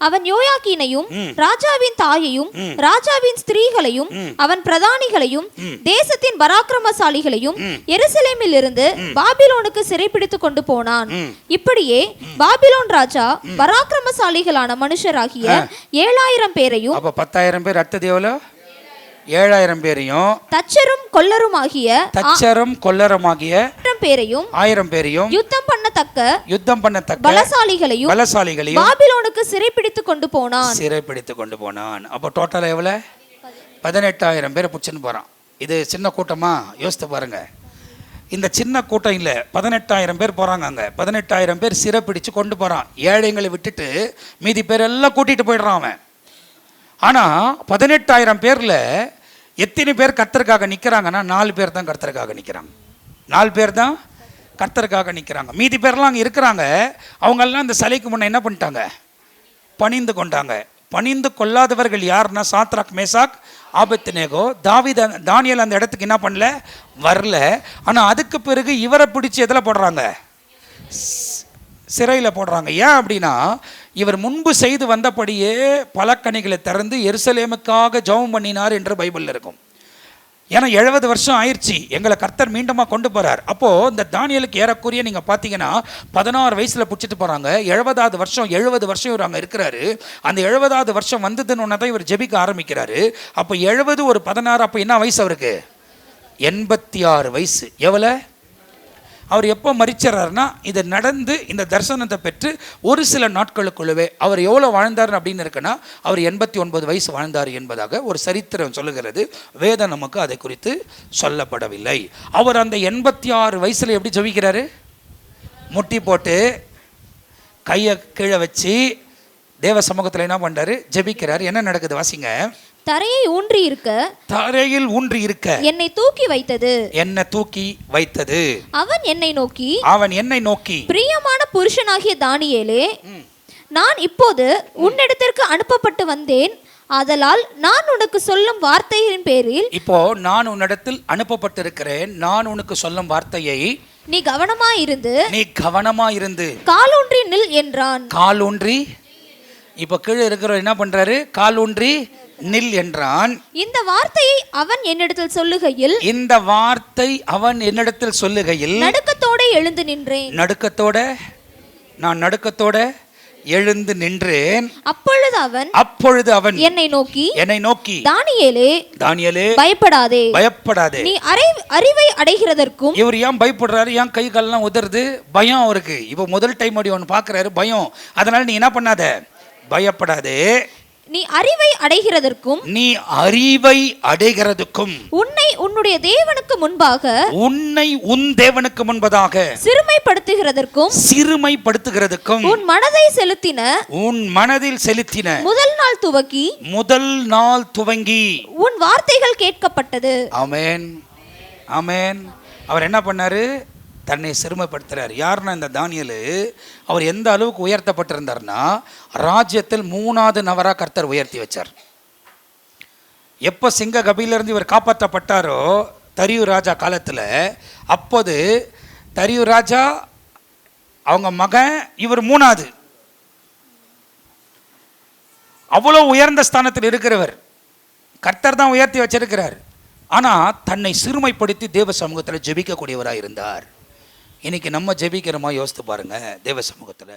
அவன் யோயாக்கீனையும் ராஜாவின் தாயையும் ராஜாவின் ஸ்திரீகளையும் அவன் பிரதானிகளையும் தேசத்தின் பராக்கிரமசாலிகளையும் எருசலேமில் இருந்து பாபிலோனுக்கு சிறைபிடித்து கொண்டு போனான். இப்படியே பாபிலோன் ராஜா பராக்கிரமசாலிகளான மனுஷராகிய 7,000 பேரையும். 10,000 பேர் அடுத்தது எவ்வளோ? 7,000 பேரையும் தச்சரும் கொல்லருமாகிய பேரையும் 1000 பேரையும் யுத்தம் பண்ணத்தக்க பலசாலிகளையும் பாபிலோனுக்கு சிறைபிடித்து கொண்டு போனான். அப்போ டோட்டல் எவ்வளோ? 18,000 பேரை பிடிச்சின்னு போறான். இது சின்ன கூட்டமா? யோசித்து பாருங்க. இந்த சின்ன கூட்டம் இல்லை, 18,000 பேர் போறாங்க. அங்க 18,000 பேர் சிறைப்பிடிச்சு கொண்டு போறான். ஏழைங்களை விட்டுட்டு மீதி பேர் எல்லாம் கூட்டிட்டு போயிடுறான் அவன். ஆனா 18,000 பேர்ல எத்தனை பேர் கர்த்தருக்காக நிற்கிறாங்கன்னா 4 பேர் தான் கர்த்தருக்காக நிற்கிறாங்க. 4 பேர் தான் கர்த்தருக்காக நிற்கிறாங்க. மீதி பேர்லாம் அங்கே இருக்கிறாங்க. அவங்கெல்லாம் அந்த சிலைக்கு முன்னே என்ன பண்ணிட்டாங்க? பணிந்து கொண்டாங்க. பணிந்து கொள்ளாதவர்கள் யாருன்னா சாத்ராக், மேசாக், ஆபேத்நேகோ. தானியேல் அந்த இடத்துக்கு என்ன பண்ணல? வரல. ஆனால் அதுக்கு பிறகு இவரை பிடிச்சி எதில் போடுறாங்க? சிறையில் போடுறாங்க. ஏன் அப்படின்னா இவர் முன்பு செய்து வந்தபடியே பலக்கணிகளை திறந்து எருசலேமுக்காக ஜெபம் பண்ணினார் என்று பைபிளில் இருக்கும். ஏன்னா 70 வருஷம் ஆயிடுச்சு, எங்களை கர்த்தர் மீண்டுமாக கொண்டு போகிறார். அப்போது இந்த தானியேலுக்கு ஏறக்குறைய நீங்கள் பார்த்தீங்கன்னா 16 வயசில் பிடிச்சிட்டு போகிறாங்க. 70வது வருஷம் 70 வருஷம் இவர் அங்கே இருக்கிறாரு. அந்த 70வது வருஷம் வந்ததுன்னு ஒன்று தான் இவர் ஜெபிக்க ஆரம்பிக்கிறாரு. அப்போ 70 ஒரு 16, அப்போ என்ன வயசு அவருக்கு? 86 வயசு. எவ்வளோ? அவர் எப்போ மரிச்சார்னா இது நடந்து இந்த தரிசனத்தை பெற்று ஒரு சில நாட்களுக்குள்ளவே அவர் எவ்வளோ வாழ்ந்தார் அப்படின்னு இருக்குன்னா அவர் 89 வயசு வாழ்ந்தார் என்பதாக ஒரு சரித்திரம் சொல்லுகிறது. வேதம் நமக்கு அதை குறித்து சொல்லப்படவில்லை. அவர் அந்த 86 வயசில் எப்படி ஜெபிக்கிறாரு? முட்டி போட்டு கையை கீழே வச்சு தேவ சமூகத்தில் என்ன பண்ணுறாரு? ஜெபிக்கிறார். என்ன நடக்குது வாசிங்க. தரையில் ஊன்றி இருக்க என்னை தூக்கி வைத்தது. அவன் என்னை நோக்கி பிரியமான புருஷனாகிய தானியேலே, நான் இப்போது உன்னிடத்திற்கு அனுப்பப்பட்டு வந்தேன். ஆதலால் நான் உனக்கு சொல்லும் வார்த்தையின் பேரில். இப்போ நான் உன்னிடத்தில் அனுப்பப்பட்டிருக்கிறேன். நான் உனக்கு சொல்லும் வார்த்தையை நீ கவனமாயிருந்து காலூன்றி நில் என்றான். காலூன்றி. இப்போ கீழே இருக்கிறவர் என்ன பண்றாரு? காலூன்றி நில் என்றான். இந்த வார்த்தையை அவன் என்னிடத்தில் சொல்லுகையில் நடுக்கத்தோட எழுந்து நின்றேன். நடுக்கத்தோட எழுந்து நின்றேன். அப்பொழுது அவன் என்னை நோக்கி தானியேலே பயப்படாதே நீ அறிவை அடைகிறதற்கும். இவர் ஏன் பயப்படுறாரு? ஏன் கை கால்லாம் உதறுது? பயம் அவருக்கு. இப்போ முதல் டைம் அப்படி ஒன்று பார்க்குறாரு, பயம். அதனால நீ என்ன பண்ணாத? பயப்படாதே. நீ அறிவை அடைகிறதற்கும் உன்னை உன் தேவனுக்கு முன்பாக சிறுமைப்படுத்துகிறதற்கும் உன் மனதில் செலுத்தின முதல் நாள் துவங்கி உன் வார்த்தைகள் கேட்கப்பட்டது. ஆமென், ஆமென். அவர் என்ன பண்ணாரு? தன்னை சிறுமைப்படுத்துறார். யாருன்னா இந்த தானியேல். அவர் எந்த அளவுக்கு உயர்த்தப்பட்டிருந்தார்னா ராஜ்யத்தில் 3வது நபராக கர்த்தர் உயர்த்தி வச்சார். எப்போ சிங்க கபிலிருந்து இவர் காப்பாற்றப்பட்டாரோ தரியு ராஜா காலத்தில். அப்போது தரியு ராஜா அவங்க மகன், இவர் 3வது. அவ்வளோ உயர்ந்த ஸ்தானத்தில் இருக்கிறவர், கர்த்தர் தான் உயர்த்தி வச்சிருக்கிறார். ஆனால் தன்னை சிறுமைப்படுத்தி தேவ சமூகத்தில் ஜெபிக்கக்கூடியவராக இருந்தார். இன்னைக்கு நம்ம ஜெபிக்கிறோமா யோசித்து பாருங்க. தேவ சமூகத்தில்